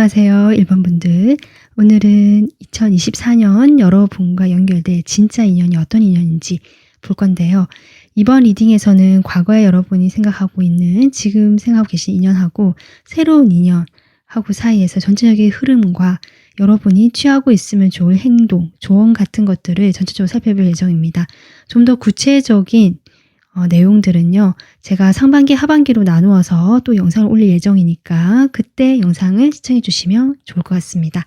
안녕하세요, 1번 분들. 오늘은 2024년 여러분과 연결될 진짜 인연이 어떤 인연인지 볼 건데요. 이번 리딩에서는 과거에 여러분이 생각하고 있는, 지금 생각하고 계신 인연하고 새로운 인연하고 사이에서 전체적인 흐름과 여러분이 취하고 있으면 좋을 행동, 조언 같은 것들을 전체적으로 살펴볼 예정입니다. 좀 더 구체적인 내용들은요, 제가 상반기, 하반기로 나누어서 또 영상을 올릴 예정이니까 그때 영상을 시청해 주시면 좋을 것 같습니다.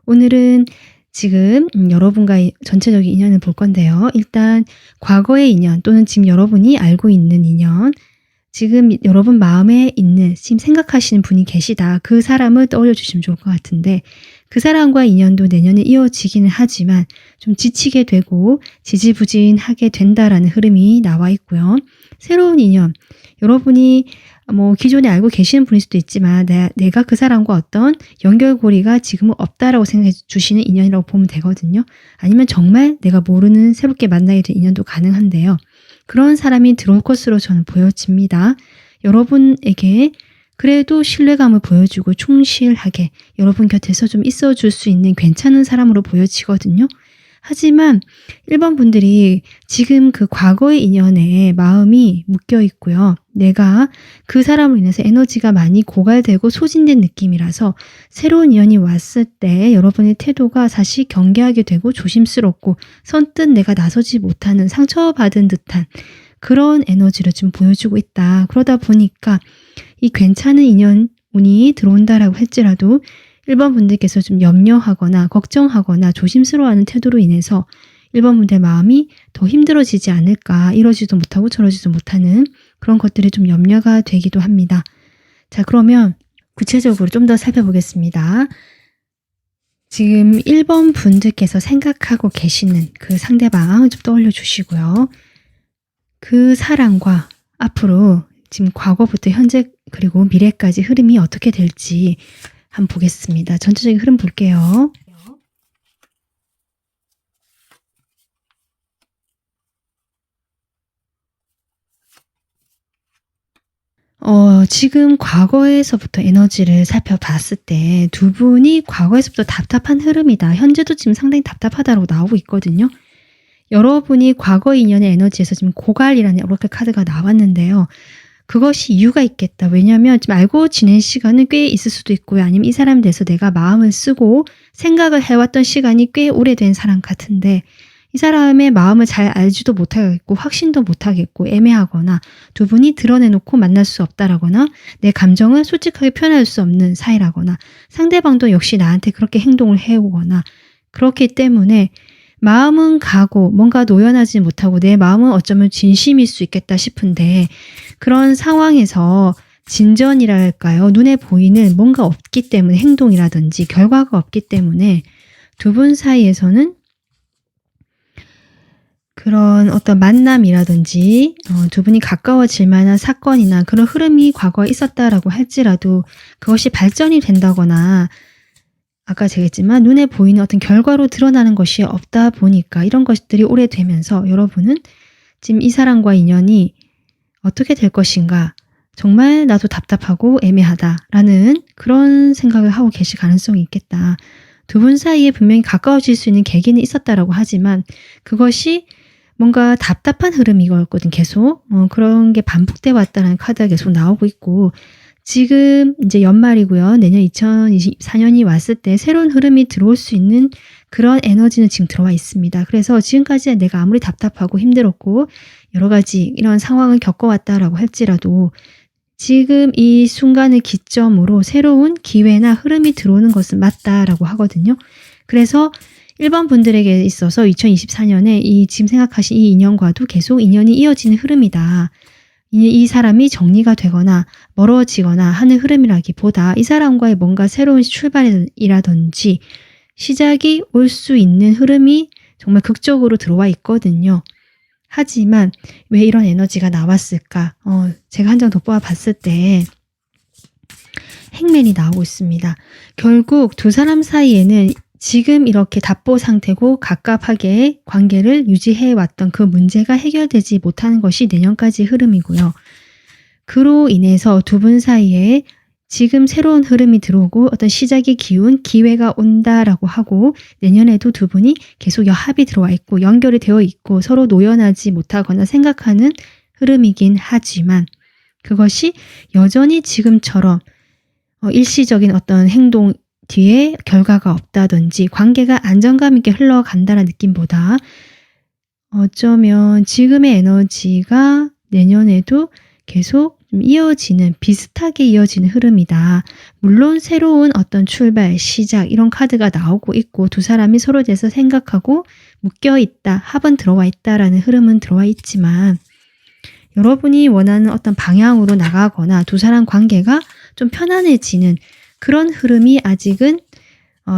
오늘은 지금 여러분과의 전체적인 인연을 볼 건데요. 일단 과거의 인연 또는 지금 여러분이 알고 있는 인연, 지금 여러분 마음에 있는, 지금 생각하시는 분이 계시다. 그 사람을 떠올려 주시면 좋을 것 같은데, 그 사람과 인연도 내년에 이어지기는 하지만 좀 지치게 되고 지지부진하게 된다라는 흐름이 나와 있고요. 새로운 인연, 여러분이 기존에 알고 계시는 분일 수도 있지만 내가 그 사람과 어떤 연결고리가 지금은 없다라고 생각해 주시는 인연이라고 보면 되거든요. 아니면 정말 내가 모르는 새롭게 만나게 된 인연도 가능한데요. 그런 사람이 들어올 것으로 저는 보여집니다. 여러분에게 그래도 신뢰감을 보여주고 충실하게 여러분 곁에서 좀 있어줄 수 있는 괜찮은 사람으로 보여지거든요. 하지만 1번 분들이 지금 그 과거의 인연에 마음이 묶여 있고요. 내가 그 사람으로 인해서 에너지가 많이 고갈되고 소진된 느낌이라서 새로운 인연이 왔을 때 여러분의 태도가 사실 경계하게 되고 조심스럽고 선뜻 내가 나서지 못하는 상처받은 듯한 그런 에너지를 좀 보여주고 있다. 그러다 보니까 이 괜찮은 인연 운이 들어온다라고 할지라도 1번 분들께서 좀 염려하거나 걱정하거나 조심스러워하는 태도로 인해서 1번 분들의 마음이 더 힘들어지지 않을까, 이러지도 못하고 저러지도 못하는 그런 것들이 좀 염려가 되기도 합니다. 자, 그러면 구체적으로 좀 더 살펴보겠습니다. 지금 1번 분들께서 생각하고 계시는 그 상대방 좀 떠올려 주시고요. 그 사람과 앞으로 지금 과거부터 현재 그리고 미래까지 흐름이 어떻게 될지 한번 보겠습니다. 전체적인 흐름 볼게요. 지금 과거에서부터 에너지를 살펴봤을 때 두 분이 과거에서부터 답답한 흐름이다. 현재도 지금 상당히 답답하다고 나오고 있거든요. 여러분이 과거 인연의 에너지에서 지금 고갈이라는 오라클 카드가 나왔는데요. 그것이 이유가 있겠다. 왜냐하면 지금 알고 지낸 시간은 꽤 있을 수도 있고요. 아니면 이 사람에 대해서 내가 마음을 쓰고 생각을 해왔던 시간이 꽤 오래된 사람 같은데 이 사람의 마음을 잘 알지도 못하겠고 확신도 못하겠고 애매하거나 두 분이 드러내놓고 만날 수 없다라거나 내 감정을 솔직하게 표현할 수 없는 사이라거나 상대방도 역시 나한테 그렇게 행동을 해오거나 그렇기 때문에 마음은 가고 뭔가 노연하지 못하고 내 마음은 어쩌면 진심일 수 있겠다 싶은데 그런 상황에서 진전이랄까요? 눈에 보이는 뭔가 없기 때문에 행동이라든지 결과가 없기 때문에 두 분 사이에서는 그런 어떤 만남이라든지 두 분이 가까워질 만한 사건이나 그런 흐름이 과거에 있었다라고 할지라도 그것이 발전이 된다거나 아까 제가 했지만 눈에 보이는 어떤 결과로 드러나는 것이 없다 보니까 이런 것들이 오래되면서 여러분은 지금 이 사람과 인연이 어떻게 될 것인가, 정말 나도 답답하고 애매하다라는 그런 생각을 하고 계실 가능성이 있겠다. 두 분 사이에 분명히 가까워질 수 있는 계기는 있었다라고 하지만 그것이 뭔가 답답한 흐름이었거든. 계속 그런 게 반복돼 왔다는 카드가 계속 나오고 있고 지금 이제 연말이고요. 내년 2024년이 왔을 때 새로운 흐름이 들어올 수 있는 그런 에너지는 지금 들어와 있습니다. 그래서 지금까지 내가 아무리 답답하고 힘들었고 여러 가지 이런 상황을 겪어왔다라고 할지라도 지금 이 순간을 기점으로 새로운 기회나 흐름이 들어오는 것은 맞다라고 하거든요. 그래서 1번 분들에게 있어서 2024년에 이 지금 생각하신 이 인연과도 계속 인연이 이어지는 흐름이다. 이 사람이 정리가 되거나 멀어지거나 하는 흐름이라기보다 이 사람과의 뭔가 새로운 출발이라든지 시작이 올 수 있는 흐름이 정말 극적으로 들어와 있거든요. 하지만 왜 이런 에너지가 나왔을까? 제가 한 장 더 뽑아봤을 때 행맨이 나오고 있습니다. 결국 두 사람 사이에는 지금 이렇게 답보 상태고 갑갑하게 관계를 유지해왔던 그 문제가 해결되지 못하는 것이 내년까지 흐름이고요. 그로 인해서 두 분 사이에 지금 새로운 흐름이 들어오고 어떤 시작의 기운, 기회가 온다라고 하고 내년에도 두 분이 계속 합이 들어와 있고 연결이 되어 있고 서로 노연하지 못하거나 생각하는 흐름이긴 하지만 그것이 여전히 지금처럼 일시적인 어떤 행동 뒤에 결과가 없다든지 관계가 안정감 있게 흘러간다는 느낌보다 어쩌면 지금의 에너지가 내년에도 계속 좀 이어지는 비슷하게 이어지는 흐름이다. 물론 새로운 어떤 출발, 시작 이런 카드가 나오고 있고 두 사람이 서로에 대해서 생각하고 묶여 있다, 합은 들어와 있다라는 흐름은 들어와 있지만 여러분이 원하는 어떤 방향으로 나가거나 두 사람 관계가 좀 편안해지는 그런 흐름이 아직은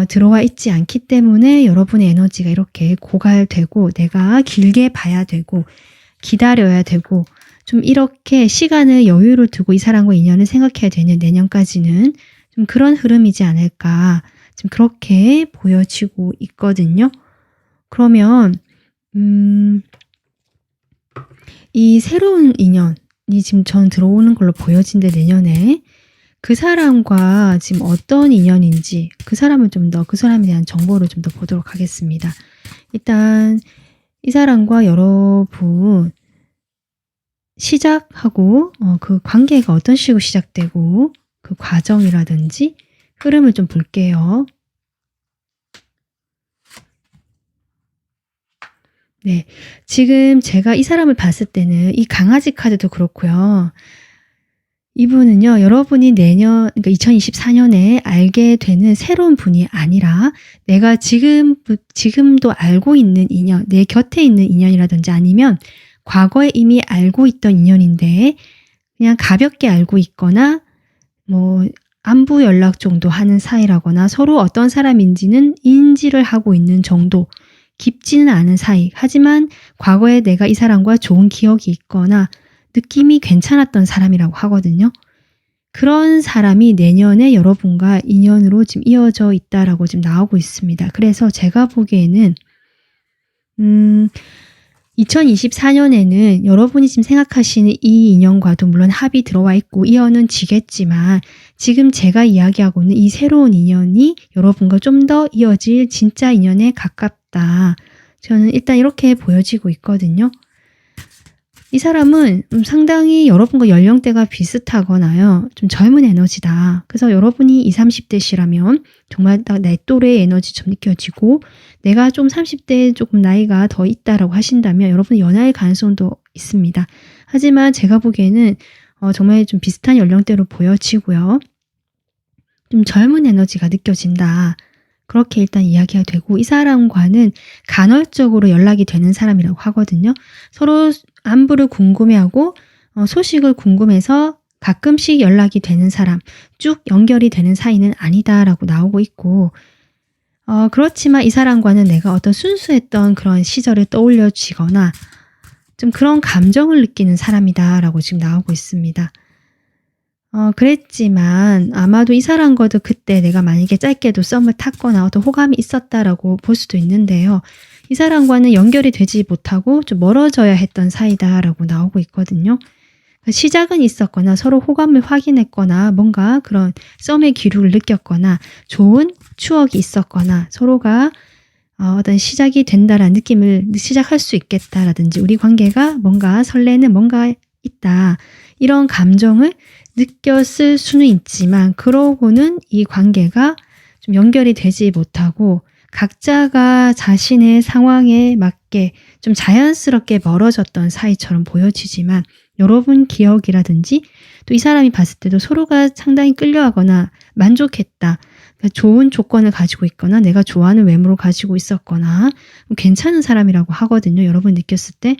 들어와 있지 않기 때문에 여러분의 에너지가 이렇게 고갈되고 내가 길게 봐야 되고 기다려야 되고 좀 이렇게 시간을 여유를 두고 이 사람과 인연을 생각해야 되는 내년까지는 좀 그런 흐름이지 않을까 좀 그렇게 보여지고 있거든요. 그러면 이 새로운 인연이 지금 전 들어오는 걸로 보여진데 내년에 그 사람과 지금 어떤 인연인지 그 사람에 대한 정보를 좀 더 보도록 하겠습니다. 일단 이 사람과 여러분 시작하고 그 관계가 어떤 식으로 시작되고 그 과정이라든지 흐름을 좀 볼게요. 네, 지금 제가 이 사람을 봤을 때는 이 강아지 카드도 그렇고요. 이분은요, 여러분이 그러니까 2024년에 알게 되는 새로운 분이 아니라 내가 지금도 알고 있는 인연, 내 곁에 있는 인연이라든지 아니면 과거에 이미 알고 있던 인연인데 그냥 가볍게 알고 있거나 뭐 안부 연락 정도 하는 사이라거나 서로 어떤 사람인지는 인지를 하고 있는 정도, 깊지는 않은 사이. 하지만 과거에 내가 이 사람과 좋은 기억이 있거나 느낌이 괜찮았던 사람이라고 하거든요. 그런 사람이 내년에 여러분과 인연으로 지금 이어져 있다라고 지금 나오고 있습니다. 그래서 제가 보기에는 2024년에는 여러분이 지금 생각하시는 이 인연과도 물론 합이 들어와 있고 이어는 지겠지만 지금 제가 이야기하고 있는 이 새로운 인연이 여러분과 좀 더 이어질 진짜 인연에 가깝다. 저는 일단 이렇게 보여지고 있거든요. 이 사람은 상당히 여러분과 연령대가 비슷하거나요. 좀 젊은 에너지다. 그래서 여러분이 20, 30대시라면 정말 딱 내 또래의 에너지처럼 느껴지고 내가 좀 30대에 조금 나이가 더 있다라고 하신다면 여러분은 연하일 가능성도 있습니다. 하지만 제가 보기에는 정말 좀 비슷한 연령대로 보여지고요. 좀 젊은 에너지가 느껴진다. 그렇게 일단 이야기가 되고 이 사람과는 간헐적으로 연락이 되는 사람이라고 하거든요. 서로 안부를 궁금해하고 소식을 궁금해서 가끔씩 연락이 되는 사람, 쭉 연결이 되는 사이는 아니다라고 나오고 있고 그렇지만 이 사람과는 내가 어떤 순수했던 그런 시절을 떠올려지거나 좀 그런 감정을 느끼는 사람이다라고 지금 나오고 있습니다. 그랬지만 아마도 이 사람과도 그때 내가 만약에 짧게도 썸을 탔거나 어떤 호감이 있었다라고 볼 수도 있는데요. 이 사람과는 연결이 되지 못하고 좀 멀어져야 했던 사이다라고 나오고 있거든요. 시작은 있었거나 서로 호감을 확인했거나 뭔가 그런 썸의 기류를 느꼈거나 좋은 추억이 있었거나 서로가 어떤 시작이 된다라는 느낌을 시작할 수 있겠다라든지 우리 관계가 뭔가 설레는 뭔가 있다. 이런 감정을 느꼈을 수는 있지만 그러고는 이 관계가 좀 연결이 되지 못하고 각자가 자신의 상황에 맞게 좀 자연스럽게 멀어졌던 사이처럼 보여지지만 여러분 기억이라든지 또 이 사람이 봤을 때도 서로가 상당히 끌려하거나 만족했다. 그러니까 좋은 조건을 가지고 있거나 내가 좋아하는 외모를 가지고 있었거나 괜찮은 사람이라고 하거든요. 여러분 느꼈을 때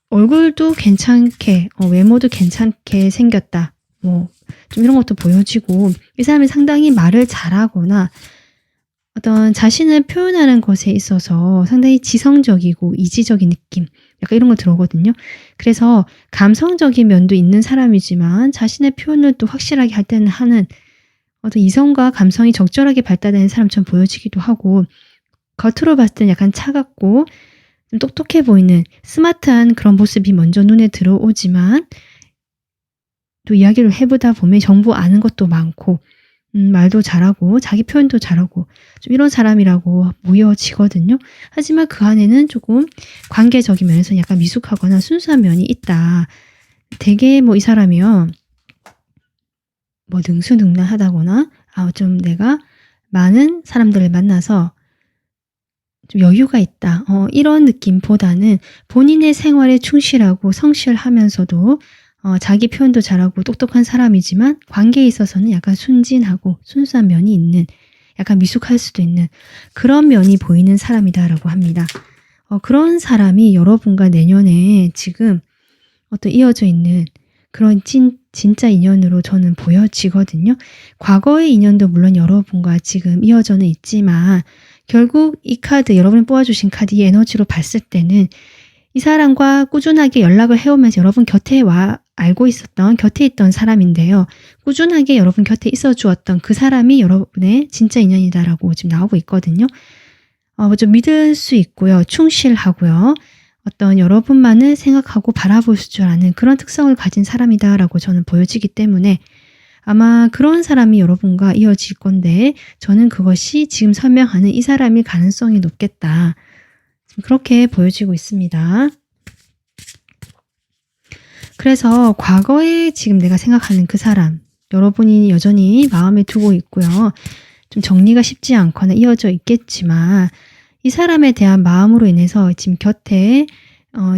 얼굴도 괜찮게 외모도 괜찮게 생겼다. 뭐 좀 이런 것도 보여지고 이 사람이 상당히 말을 잘하거나 어떤 자신을 표현하는 것에 있어서 상당히 지성적이고 이지적인 느낌 약간 이런 거 들어오거든요. 그래서 감성적인 면도 있는 사람이지만 자신의 표현을 또 확실하게 할 때는 하는 어떤 이성과 감성이 적절하게 발달되는 사람처럼 보여지기도 하고 겉으로 봤을 때는 약간 차갑고 좀 똑똑해 보이는 스마트한 그런 모습이 먼저 눈에 들어오지만 또 이야기를 해보다 보면 정보 아는 것도 많고 말도 잘하고 자기 표현도 잘하고 좀 이런 사람이라고 보여지거든요. 하지만 그 안에는 조금 관계적인 면에서 약간 미숙하거나 순수한 면이 있다. 되게 이 사람이요. 능수능란하다거나 좀 내가 많은 사람들을 만나서 좀 여유가 있다. 이런 느낌보다는 본인의 생활에 충실하고 성실하면서도 자기 표현도 잘하고 똑똑한 사람이지만 관계에 있어서는 약간 순진하고 순수한 면이 있는, 약간 미숙할 수도 있는 그런 면이 보이는 사람이다라고 합니다. 그런 사람이 여러분과 내년에 지금 어떤 이어져 있는 그런 진짜 인연으로 저는 보여지거든요. 과거의 인연도 물론 여러분과 지금 이어져는 있지만 결국 이 카드, 여러분이 뽑아주신 카드 이 에너지로 봤을 때는 이 사람과 꾸준하게 연락을 해오면서 여러분 곁에 곁에 있던 사람인데요. 꾸준하게 여러분 곁에 있어 주었던 그 사람이 여러분의 진짜 인연이다라고 지금 나오고 있거든요. 좀 믿을 수 있고요. 충실하고요. 어떤 여러분만을 생각하고 바라볼 줄 아는 그런 특성을 가진 사람이다라고 저는 보여지기 때문에 아마 그런 사람이 여러분과 이어질 건데 저는 그것이 지금 설명하는 이 사람일 가능성이 높겠다. 그렇게 보여지고 있습니다. 그래서 과거에 지금 내가 생각하는 그 사람, 여러분이 여전히 마음에 두고 있고요. 좀 정리가 쉽지 않거나 이어져 있겠지만 이 사람에 대한 마음으로 인해서 지금 곁에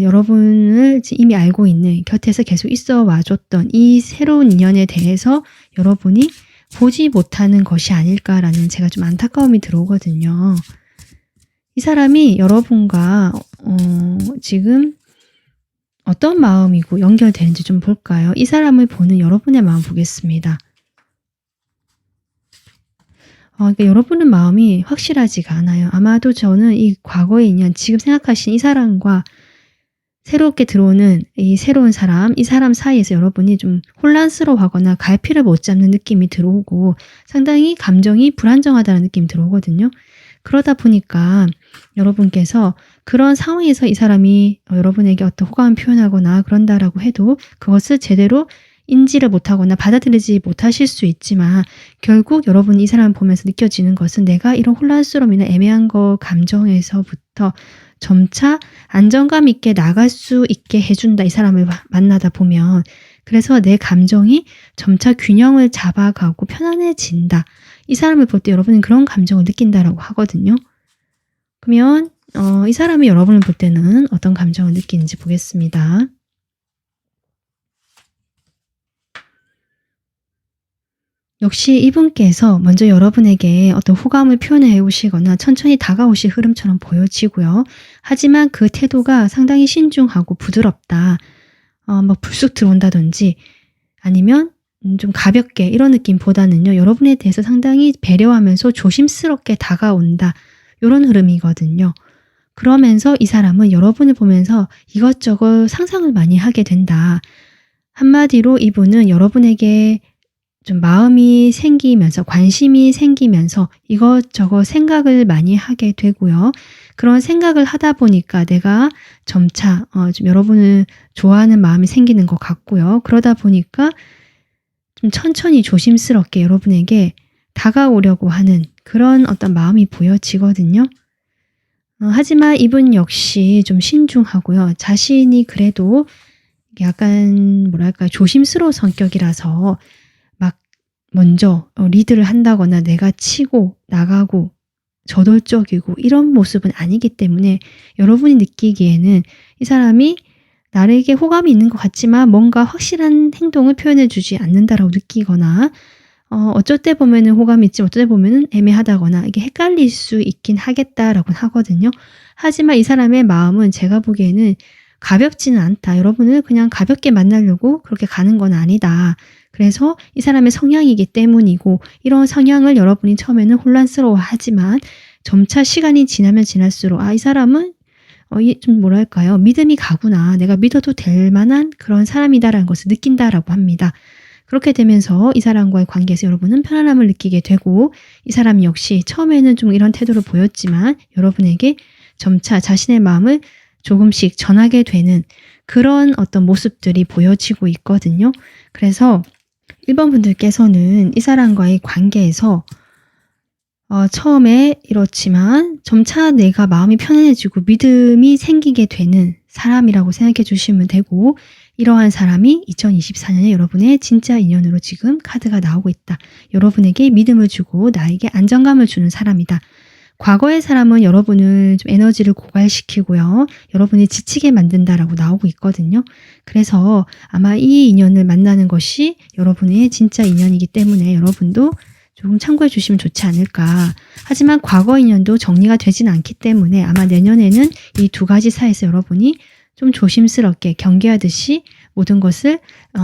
여러분을 이미 알고 있는, 곁에서 계속 있어 와줬던 이 새로운 인연에 대해서 여러분이 보지 못하는 것이 아닐까라는 제가 좀 안타까움이 들어오거든요. 이 사람이 여러분과 지금 어떤 마음이고 연결되는지 좀 볼까요? 이 사람을 보는 여러분의 마음 보겠습니다. 그러니까 여러분의 마음이 확실하지가 않아요. 아마도 저는 이 과거의 인연, 지금 생각하신 이 사람과 새롭게 들어오는 이 새로운 사람, 이 사람 사이에서 여러분이 좀 혼란스러워하거나 갈피를 못 잡는 느낌이 들어오고 상당히 감정이 불안정하다는 느낌이 들어오거든요. 그러다 보니까 여러분께서 그런 상황에서 이 사람이 여러분에게 어떤 호감을 표현하거나 그런다라고 해도 그것을 제대로 인지를 못하거나 받아들이지 못하실 수 있지만 결국 여러분이 이 사람을 보면서 느껴지는 것은 내가 이런 혼란스러움이나 애매한 감정에서부터 점차 안정감 있게 나갈 수 있게 해준다. 이 사람을 만나다 보면. 그래서 내 감정이 점차 균형을 잡아가고 편안해진다. 이 사람을 볼 때 여러분은 그런 감정을 느낀다라고 하거든요. 그러면 이 사람이 여러분을 볼 때는 어떤 감정을 느끼는지 보겠습니다. 역시 이분께서 먼저 여러분에게 어떤 호감을 표현해 오시거나 천천히 다가오실 흐름처럼 보여지고요. 하지만 그 태도가 상당히 신중하고 부드럽다. 불쑥 들어온다든지 아니면 좀 가볍게 이런 느낌보다는요. 여러분에 대해서 상당히 배려하면서 조심스럽게 다가온다. 이런 흐름이거든요. 그러면서 이 사람은 여러분을 보면서 이것저것 상상을 많이 하게 된다. 한마디로 이분은 여러분에게 좀 마음이 생기면서 관심이 생기면서 이것저것 생각을 많이 하게 되고요. 그런 생각을 하다 보니까 내가 점차 좀 여러분을 좋아하는 마음이 생기는 것 같고요. 그러다 보니까 좀 천천히 조심스럽게 여러분에게 다가오려고 하는 그런 어떤 마음이 보여지거든요. 하지만 이분 역시 좀 신중하고요. 자신이 그래도 약간 조심스러운 성격이라서 막 먼저 리드를 한다거나 내가 치고 나가고 저돌적이고 이런 모습은 아니기 때문에 여러분이 느끼기에는 이 사람이 나에게 호감이 있는 것 같지만 뭔가 확실한 행동을 표현해 주지 않는다라고 느끼거나 어쩔 때 보면은 호감이 있지 어쩔 때 보면은 애매하다거나 이게 헷갈릴 수 있긴 하겠다라고 하거든요. 하지만 이 사람의 마음은 제가 보기에는 가볍지는 않다. 여러분을 그냥 가볍게 만나려고 그렇게 가는 건 아니다. 그래서 이 사람의 성향이기 때문이고 이런 성향을 여러분이 처음에는 혼란스러워하지만 점차 시간이 지나면 지날수록 이 사람은 좀 믿음이 가구나. 내가 믿어도 될 만한 그런 사람이다라는 것을 느낀다라고 합니다. 그렇게 되면서 이 사람과의 관계에서 여러분은 편안함을 느끼게 되고 이 사람 역시 처음에는 좀 이런 태도를 보였지만 여러분에게 점차 자신의 마음을 조금씩 전하게 되는 그런 어떤 모습들이 보여지고 있거든요. 그래서 1번 분들께서는 이 사람과의 관계에서 처음에 이렇지만 점차 내가 마음이 편안해지고 믿음이 생기게 되는 사람이라고 생각해 주시면 되고, 이러한 사람이 2024년에 여러분의 진짜 인연으로 지금 카드가 나오고 있다. 여러분에게 믿음을 주고 나에게 안정감을 주는 사람이다. 과거의 사람은 여러분을 좀 에너지를 고갈시키고요. 여러분이 지치게 만든다라고 나오고 있거든요. 그래서 아마 이 인연을 만나는 것이 여러분의 진짜 인연이기 때문에 여러분도 조금 참고해 주시면 좋지 않을까. 하지만 과거 인연도 정리가 되진 않기 때문에 아마 내년에는 이 두 가지 사이에서 여러분이 좀 조심스럽게 경계하듯이 모든 것을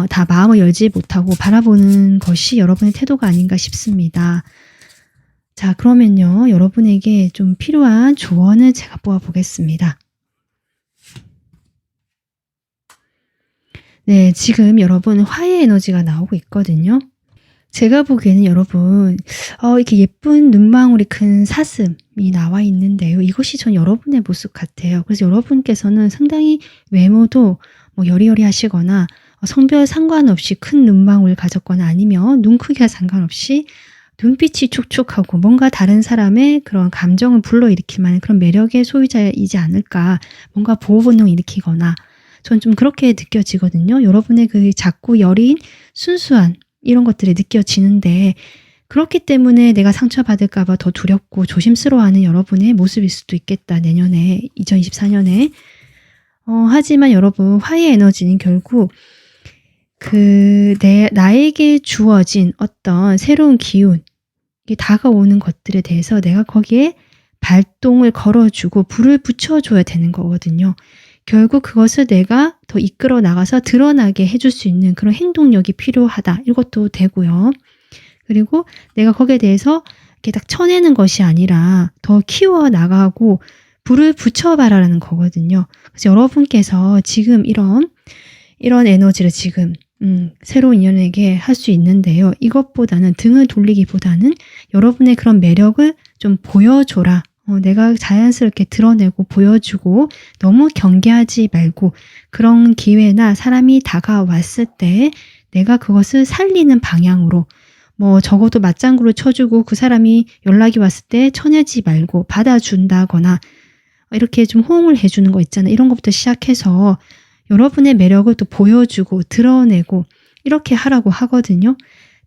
다 마음을 열지 못하고 바라보는 것이 여러분의 태도가 아닌가 싶습니다. 자, 그러면요, 여러분에게 좀 필요한 조언을 제가 뽑아보겠습니다. 네, 지금 여러분 화해 에너지가 나오고 있거든요. 제가 보기에는 여러분 이렇게 예쁜 눈망울이 큰 사슴이 나와 있는데요. 이것이 전 여러분의 모습 같아요. 그래서 여러분께서는 상당히 외모도 여리여리하시거나 성별 상관없이 큰 눈망울 가졌거나 아니면 눈 크기와 상관없이 눈빛이 촉촉하고 뭔가 다른 사람의 그런 감정을 불러일으킬 만한 그런 매력의 소유자이지 않을까. 뭔가 보호 본능을 일으키거나 전 좀 그렇게 느껴지거든요. 여러분의 그 작고 여린 순수한 이런 것들이 느껴지는데, 그렇기 때문에 내가 상처받을까 봐 더 두렵고 조심스러워하는 여러분의 모습일 수도 있겠다. 내년에 2024년에. 하지만 여러분 화해 에너지는 결국 나에게 주어진 어떤 새로운 기운, 이게 다가오는 것들에 대해서 내가 거기에 발동을 걸어주고 불을 붙여줘야 되는 거거든요. 결국 그것을 내가 더 이끌어 나가서 드러나게 해줄 수 있는 그런 행동력이 필요하다. 이것도 되고요. 그리고 내가 거기에 대해서 이렇게 딱 쳐내는 것이 아니라 더 키워 나가고 불을 붙여봐라라는 거거든요. 그래서 여러분께서 지금 이런 에너지를 지금 새로운 인연에게 할 수 있는데요. 이것보다는 등을 돌리기보다는 여러분의 그런 매력을 좀 보여줘라. 내가 자연스럽게 드러내고 보여주고 너무 경계하지 말고 그런 기회나 사람이 다가왔을 때 내가 그것을 살리는 방향으로 적어도 맞장구를 쳐주고 그 사람이 연락이 왔을 때 쳐내지 말고 받아준다거나 이렇게 좀 호응을 해주는 거 있잖아요. 이런 것부터 시작해서 여러분의 매력을 또 보여주고 드러내고 이렇게 하라고 하거든요.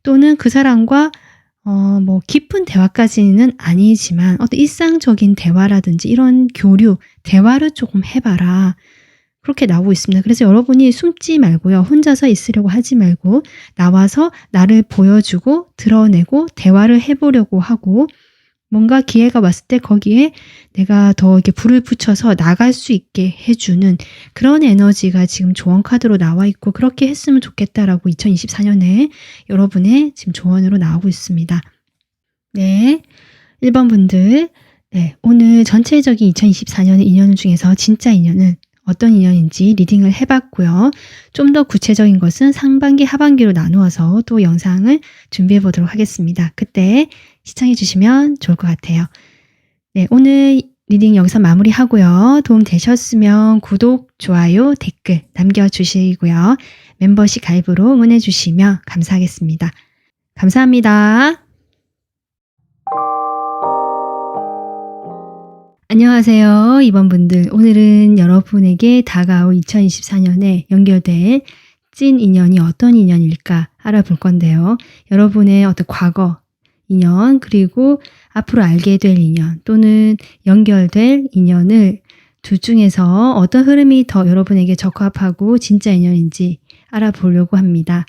또는 그 사람과 깊은 대화까지는 아니지만 어떤 일상적인 대화라든지 이런 교류, 대화를 조금 해봐라. 그렇게 나오고 있습니다. 그래서 여러분이 숨지 말고요. 혼자서 있으려고 하지 말고 나와서 나를 보여주고 드러내고 대화를 해보려고 하고 뭔가 기회가 왔을 때 거기에 내가 더 이렇게 불을 붙여서 나갈 수 있게 해주는 그런 에너지가 지금 조언 카드로 나와 있고 그렇게 했으면 좋겠다라고 2024년에 여러분의 지금 조언으로 나오고 있습니다. 네, 1번 분들, 네, 오늘 전체적인 2024년의 인연 중에서 진짜 인연은 어떤 인연인지 리딩을 해봤고요. 좀 더 구체적인 것은 상반기, 하반기로 나누어서 또 영상을 준비해 보도록 하겠습니다. 그때 시청해 주시면 좋을 것 같아요. 네, 오늘 리딩 여기서 마무리하고요. 도움 되셨으면 구독, 좋아요, 댓글 남겨주시고요. 멤버십 가입으로 응원해 주시면 감사하겠습니다. 감사합니다. 안녕하세요. 2번 분들. 오늘은 여러분에게 다가올 2024년에 연결될 찐 인연이 어떤 인연일까 알아볼 건데요. 여러분의 어떤 과거 인연, 그리고 앞으로 알게 될 인연 또는 연결될 인연을 둘 중에서 어떤 흐름이 더 여러분에게 적합하고 진짜 인연인지 알아보려고 합니다.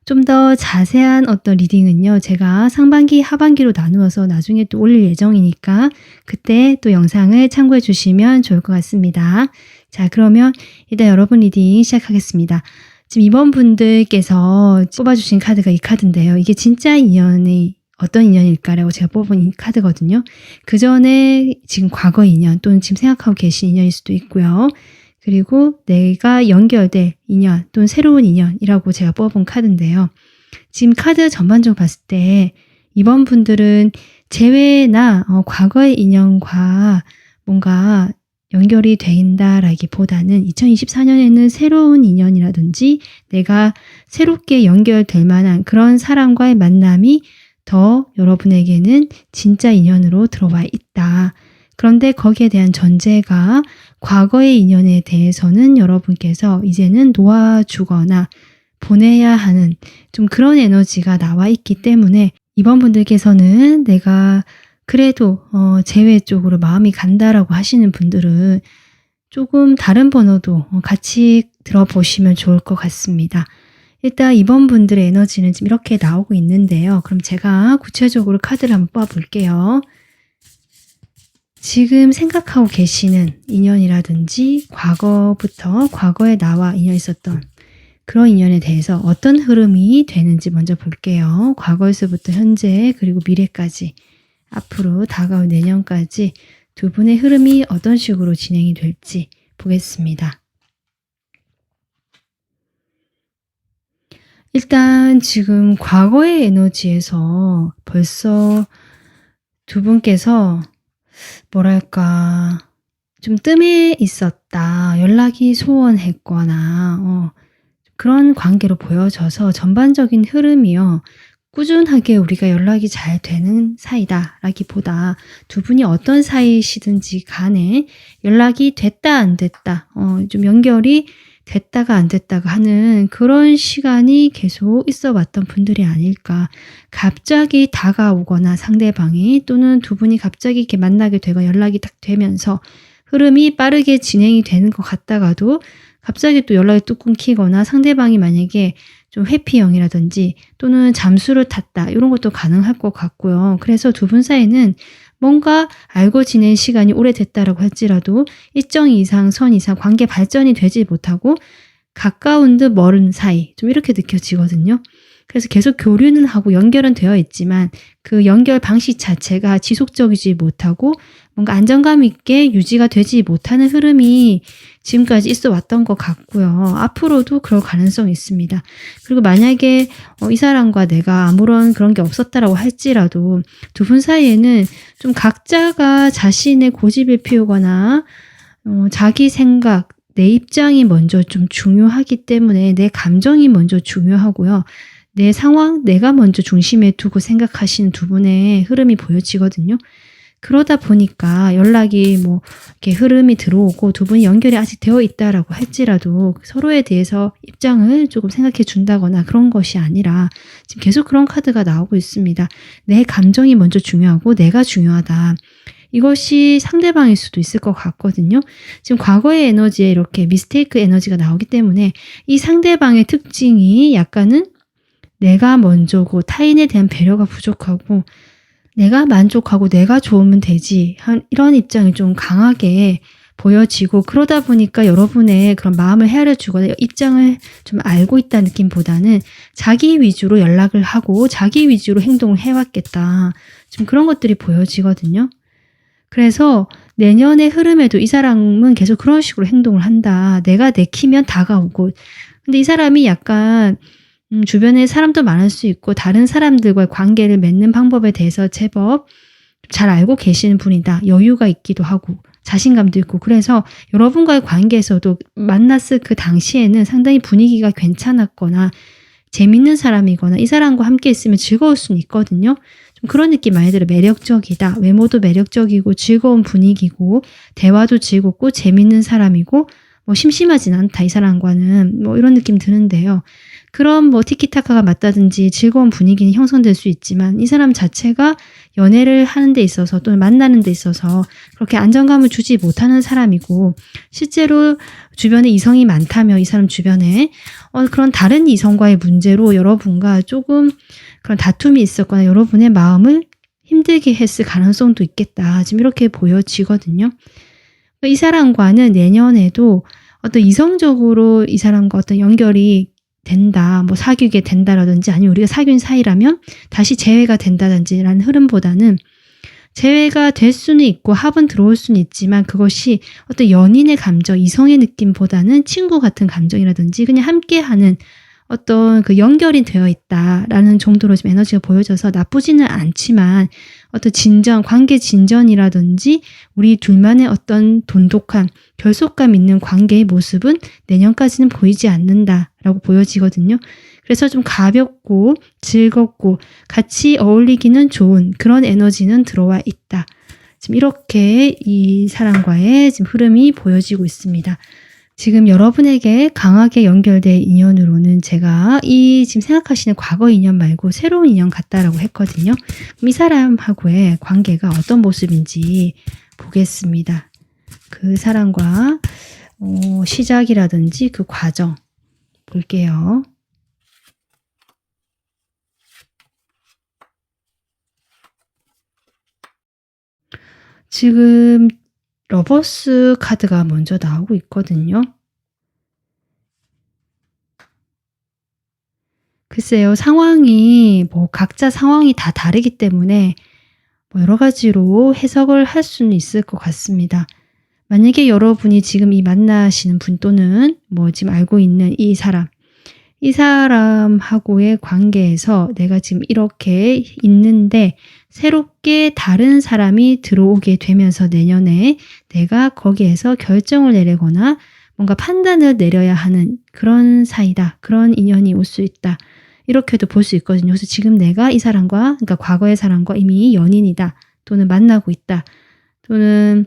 좀 더 자세한 어떤 리딩은요, 제가 상반기, 하반기로 나누어서 나중에 또 올릴 예정이니까 그때 또 영상을 참고해 주시면 좋을 것 같습니다. 자, 그러면 일단 여러분 리딩 시작하겠습니다. 지금 2번 분들께서 뽑아주신 카드가 이 카드인데요. 이게 진짜 인연이 어떤 인연일까라고 제가 뽑은 이 카드거든요. 그 전에 지금 과거 인연 또는 지금 생각하고 계신 인연일 수도 있고요. 그리고 내가 연결될 인연 또는 새로운 인연이라고 제가 뽑은 카드인데요. 지금 카드 전반적으로 봤을 때 이번 분들은 재회나 과거의 인연과 뭔가 연결이 된다라기보다는 2024년에는 새로운 인연이라든지 내가 새롭게 연결될 만한 그런 사람과의 만남이 더 여러분에게는 진짜 인연으로 들어와 있다. 그런데 거기에 대한 전제가 과거의 인연에 대해서는 여러분께서 이제는 놓아주거나 보내야 하는 좀 그런 에너지가 나와 있기 때문에 이번 분들께서는 내가 그래도 재회 쪽으로 마음이 간다라고 하시는 분들은 조금 다른 번호도 같이 들어보시면 좋을 것 같습니다. 일단 이번 분들의 에너지는 지금 이렇게 나오고 있는데요. 그럼 제가 구체적으로 카드를 한번 뽑아볼게요. 지금 생각하고 계시는 인연이라든지 과거부터 과거에 나와 인연 있었던 그런 인연에 대해서 어떤 흐름이 되는지 먼저 볼게요. 과거에서부터 현재 그리고 미래까지 앞으로 다가올 내년까지 두 분의 흐름이 어떤 식으로 진행이 될지 보겠습니다. 일단 지금 과거의 에너지에서 벌써 두 분께서 뭐랄까 좀 뜸해 있었다. 연락이 소원했거나 그런 관계로 보여져서 전반적인 흐름이요. 꾸준하게 우리가 연락이 잘 되는 사이다 라기보다 두 분이 어떤 사이시든지 간에 연락이 됐다 안 됐다 좀 연결이 됐다가 안 됐다가 하는 그런 시간이 계속 있어 왔던 분들이 아닐까. 갑자기 다가오거나 상대방이 또는 두 분이 갑자기 이렇게 만나게 되고 연락이 딱 되면서 흐름이 빠르게 진행이 되는 것 같다가도 갑자기 또 연락이 뚝 끊기거나 상대방이 만약에 좀 회피형이라든지 또는 잠수를 탔다 이런 것도 가능할 것 같고요. 그래서 두 분 사이는 뭔가 알고 지낸 시간이 오래됐다라고 할지라도 일정 이상 선 이상 관계 발전이 되지 못하고 가까운 듯 멀은 사이 좀 이렇게 느껴지거든요. 그래서 계속 교류는 하고 연결은 되어 있지만 그 연결 방식 자체가 지속적이지 못하고 뭔가 안정감 있게 유지가 되지 못하는 흐름이 지금까지 있어 왔던 것 같고요. 앞으로도 그럴 가능성이 있습니다. 그리고 만약에 이 사람과 내가 아무런 그런 게 없었다라고 할지라도 두 분 사이에는 좀 각자가 자신의 고집을 피우거나 자기 생각, 내 입장이 먼저 좀 중요하기 때문에 내 감정이 먼저 중요하고요. 내 상황, 내가 먼저 중심에 두고 생각하시는 두 분의 흐름이 보여지거든요. 그러다 보니까 연락이 뭐 이렇게 흐름이 들어오고 두 분이 연결이 아직 되어 있다라고 할지라도 서로에 대해서 입장을 조금 생각해 준다거나 그런 것이 아니라 지금 계속 그런 카드가 나오고 있습니다. 내 감정이 먼저 중요하고 내가 중요하다. 이것이 상대방일 수도 있을 것 같거든요. 지금 과거의 에너지에 이렇게 미스테이크 에너지가 나오기 때문에 이 상대방의 특징이 약간은 내가 먼저고 타인에 대한 배려가 부족하고 내가 만족하고 내가 좋으면 되지 이런 입장이 좀 강하게 보여지고 그러다 보니까 여러분의 그런 마음을 헤아려주거나 입장을 좀 알고 있다는 느낌보다는 자기 위주로 연락을 하고 자기 위주로 행동을 해왔겠다. 좀 그런 것들이 보여지거든요. 그래서 내년의 흐름에도 이 사람은 계속 그런 식으로 행동을 한다. 내가 내키면 다가오고 근데 이 사람이 약간 주변에 사람도 많을 수 있고 다른 사람들과의 관계를 맺는 방법에 대해서 제법 잘 알고 계시는 분이다. 여유가 있기도 하고 자신감도 있고 그래서 여러분과의 관계에서도 만났을 그 당시에는 상당히 분위기가 괜찮았거나 재밌는 사람이거나 이 사람과 함께 있으면 즐거울 수는 있거든요. 좀 그런 느낌 많이 들어요. 매력적이다. 외모도 매력적이고 즐거운 분위기고 대화도 즐겁고 재밌는 사람이고 뭐 심심하진 않다. 이 사람과는 뭐 이런 느낌 드는데요. 그런 뭐 티키타카가 맞다든지 즐거운 분위기는 형성될 수 있지만 이 사람 자체가 연애를 하는 데 있어서 또는 만나는 데 있어서 그렇게 안정감을 주지 못하는 사람이고 실제로 주변에 이성이 많다면 이 사람 주변에 그런 다른 이성과의 문제로 여러분과 조금 그런 다툼이 있었거나 여러분의 마음을 힘들게 했을 가능성도 있겠다. 지금 이렇게 보여지거든요. 이 사람과는 내년에도 어떤 이성적으로 이 사람과 어떤 연결이 된다, 뭐 사귀게 된다라든지 아니면 우리가 사귄 사이라면 다시 재회가 된다든지 라는 흐름보다는 재회가 될 수는 있고 합은 들어올 수는 있지만 그것이 어떤 연인의 감정, 이성의 느낌보다는 친구 같은 감정이라든지 그냥 함께하는 어떤 그 연결이 되어 있다라는 정도로 좀 에너지가 보여져서 나쁘지는 않지만 어떤 진전, 관계 진전이라든지 우리 둘만의 어떤 돈독한 결속감 있는 관계의 모습은 내년까지는 보이지 않는다라고 보여지거든요. 그래서 좀 가볍고 즐겁고 같이 어울리기는 좋은 그런 에너지는 들어와 있다. 지금 이렇게 이 사람과의 지금 흐름이 보여지고 있습니다. 지금 여러분에게 강하게 연결된 인연으로는 제가 이 지금 생각하시는 과거 인연 말고 새로운 인연 같다라고 했거든요. 그럼 이 사람하고의 관계가 어떤 모습인지 보겠습니다. 그 사람과 시작이라든지 그 과정 볼게요. 지금 러버스 카드가 먼저 나오고 있거든요. 글쎄요, 상황이 각자 상황이 다 다르기 때문에 여러 가지로 해석을 할 수는 있을 것 같습니다. 만약에 여러분이 지금 이 만나시는 분 또는 지금 알고 있는 이 사람하고의 관계에서 내가 지금 이렇게 있는데 새롭게 다른 사람이 들어오게 되면서 내년에 내가 거기에서 결정을 내리거나 뭔가 판단을 내려야 하는 그런 사이다. 그런 인연이 올 수 있다. 이렇게도 볼 수 있거든요. 그래서 지금 내가 이 사람과, 그러니까 과거의 사람과 이미 연인이다. 또는 만나고 있다. 또는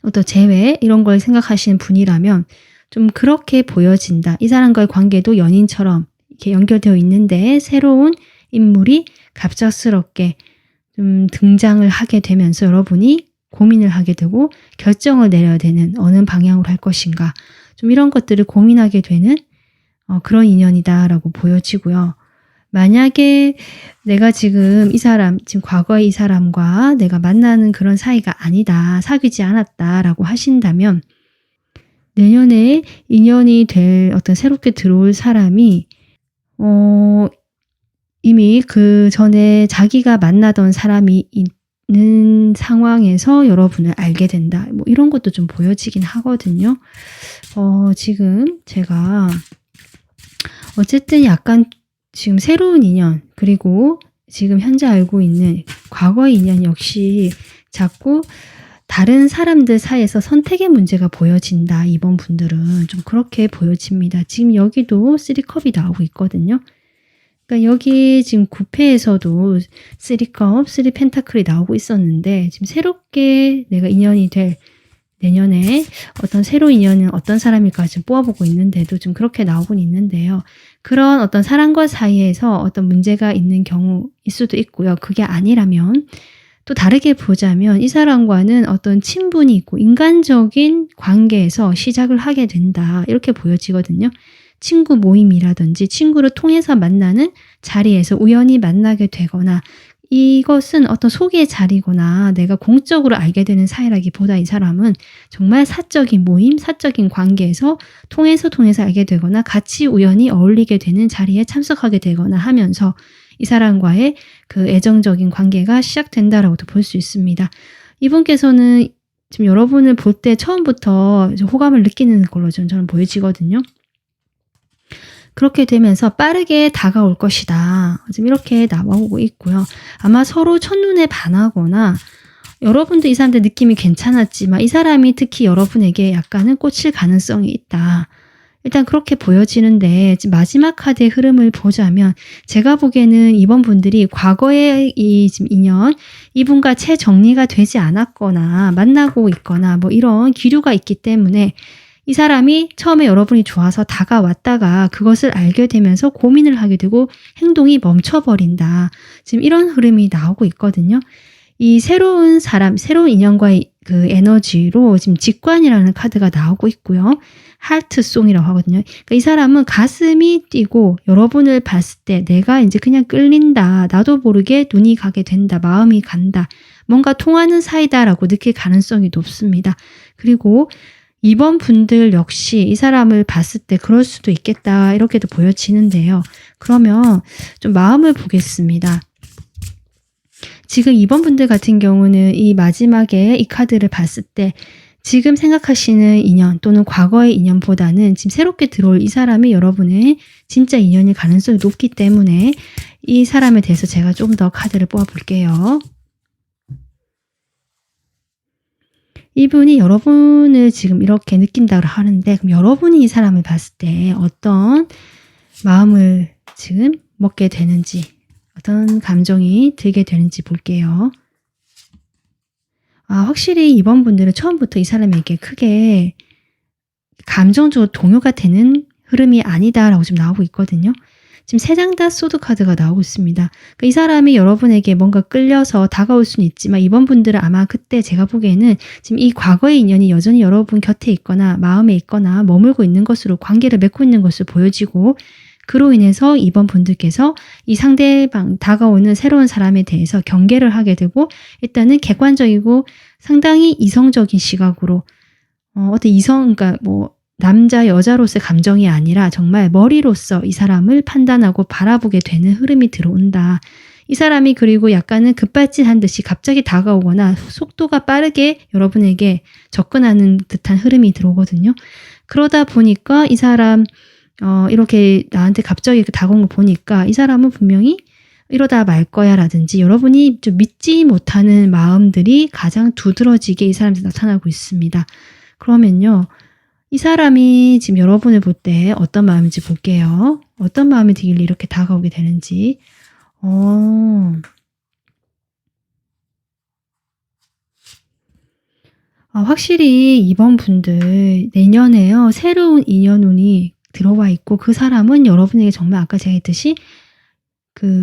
어떤 재회 이런 걸 생각하시는 분이라면 좀 그렇게 보여진다. 이 사람과의 관계도 연인처럼 이렇게 연결되어 있는데 새로운 인물이 갑작스럽게 좀 등장을 하게 되면서 여러분이 고민을 하게 되고 결정을 내려야 되는 어느 방향으로 할 것인가. 좀 이런 것들을 고민하게 되는 그런 인연이다라고 보여지고요. 만약에 내가 지금 지금 과거의 이 사람과 내가 만나는 그런 사이가 아니다, 사귀지 않았다라고 하신다면 내년에 인연이 될 어떤 새롭게 들어올 사람이 이미 그 전에 자기가 만나던 사람이 있는 상황에서 여러분을 알게 된다. 이런 것도 좀 보여지긴 하거든요. 지금 제가 어쨌든 약간 지금 새로운 인연 그리고 지금 현재 알고 있는 과거의 인연 역시 자꾸 다른 사람들 사이에서 선택의 문제가 보여진다. 이번 분들은 좀 그렇게 보여집니다. 지금 여기도 3컵이 나오고 있거든요. 그러니까 여기 지금 9패에서도 3컵, 3펜타클이 나오고 있었는데 지금 새롭게 내가 인연이 될 내년에 어떤 새로운 인연은 어떤 사람일까 지금 뽑아보고 있는데도 좀 그렇게 나오곤 있는데요. 그런 어떤 사람과 사이에서 어떤 문제가 있는 경우일 수도 있고요. 그게 아니라면 또 다르게 보자면 이 사람과는 어떤 친분이 있고 인간적인 관계에서 시작을 하게 된다. 이렇게 보여지거든요. 친구 모임이라든지 친구를 통해서 만나는 자리에서 우연히 만나게 되거나 이것은 어떤 소개의 자리거나 내가 공적으로 알게 되는 사이라기보다 이 사람은 정말 사적인 모임, 사적인 관계에서 통해서 알게 되거나 같이 우연히 어울리게 되는 자리에 참석하게 되거나 하면서 이 사람과의 그 애정적인 관계가 시작된다라고도 볼 수 있습니다. 이분께서는 지금 여러분을 볼 때 처음부터 호감을 느끼는 걸로 저는 보여지거든요. 그렇게 되면서 빠르게 다가올 것이다. 지금 이렇게 나오고 있고요. 아마 서로 첫눈에 반하거나 여러분도 이 사람들 느낌이 괜찮았지만 이 사람이 특히 여러분에게 약간은 꽂힐 가능성이 있다. 일단 그렇게 보여지는데 지금 마지막 카드의 흐름을 보자면 제가 보기에는 이번 분들이 과거의 이 지금 인연 이분과 채 정리가 되지 않았거나 만나고 있거나 이런 기류가 있기 때문에 이 사람이 처음에 여러분이 좋아서 다가왔다가 그것을 알게 되면서 고민을 하게 되고 행동이 멈춰버린다. 지금 이런 흐름이 나오고 있거든요. 이 새로운 사람, 새로운 인연과의 그 에너지로 지금 직관이라는 카드가 나오고 있고요. 하트송이라고 하거든요. 그러니까 이 사람은 가슴이 뛰고 여러분을 봤을 때 내가 이제 그냥 끌린다. 나도 모르게 눈이 가게 된다. 마음이 간다. 뭔가 통하는 사이다라고 느낄 가능성이 높습니다. 그리고 이번 분들 역시 이 사람을 봤을 때 그럴 수도 있겠다. 이렇게도 보여지는데요. 그러면 좀 마음을 보겠습니다. 지금 이번 분들 같은 경우는 이 마지막에 이 카드를 봤을 때 지금 생각하시는 인연 또는 과거의 인연보다는 지금 새롭게 들어올 이 사람이 여러분의 진짜 인연일 가능성이 높기 때문에 이 사람에 대해서 제가 좀 더 카드를 뽑아볼게요. 이분이 여러분을 지금 이렇게 느낀다고 하는데 그럼 여러분이 이 사람을 봤을 때 어떤 마음을 지금 먹게 되는지 어떤 감정이 들게 되는지 볼게요. 확실히 이번 분들은 처음부터 이 사람에게 크게 감정적으로 동요가 되는 흐름이 아니다라고 지금 나오고 있거든요. 지금 3장 다 소드 카드가 나오고 있습니다. 그러니까 이 사람이 여러분에게 뭔가 끌려서 다가올 수는 있지만 이번 분들은 아마 그때 제가 보기에는 지금 이 과거의 인연이 여전히 여러분 곁에 있거나 마음에 있거나 머물고 있는 것으로 관계를 맺고 있는 것으로 보여지고 그로 인해서 이번 분들께서 이 상대방 다가오는 새로운 사람에 대해서 경계를 하게 되고 일단은 객관적이고 상당히 이성적인 시각으로 어떤 그러니까 뭐 남자 여자로서의 감정이 아니라 정말 머리로서 이 사람을 판단하고 바라보게 되는 흐름이 들어온다. 이 사람이 그리고 약간은 급발진한 듯이 갑자기 다가오거나 속도가 빠르게 여러분에게 접근하는 듯한 흐름이 들어오거든요. 그러다 보니까 이 사람 이렇게 나한테 갑자기 다가온 거 보니까 이 사람은 분명히 이러다 말 거야 라든지 여러분이 좀 믿지 못하는 마음들이 가장 두드러지게 이 사람한테 나타나고 있습니다. 그러면요. 이 사람이 지금 여러분을 볼 때 어떤 마음인지 볼게요. 어떤 마음이 들길래 이렇게 다가오게 되는지. 확실히 이번 분들 내년에요. 새로운 인연운이 들어와 있고 그 사람은 여러분에게 정말 아까 제가 했듯이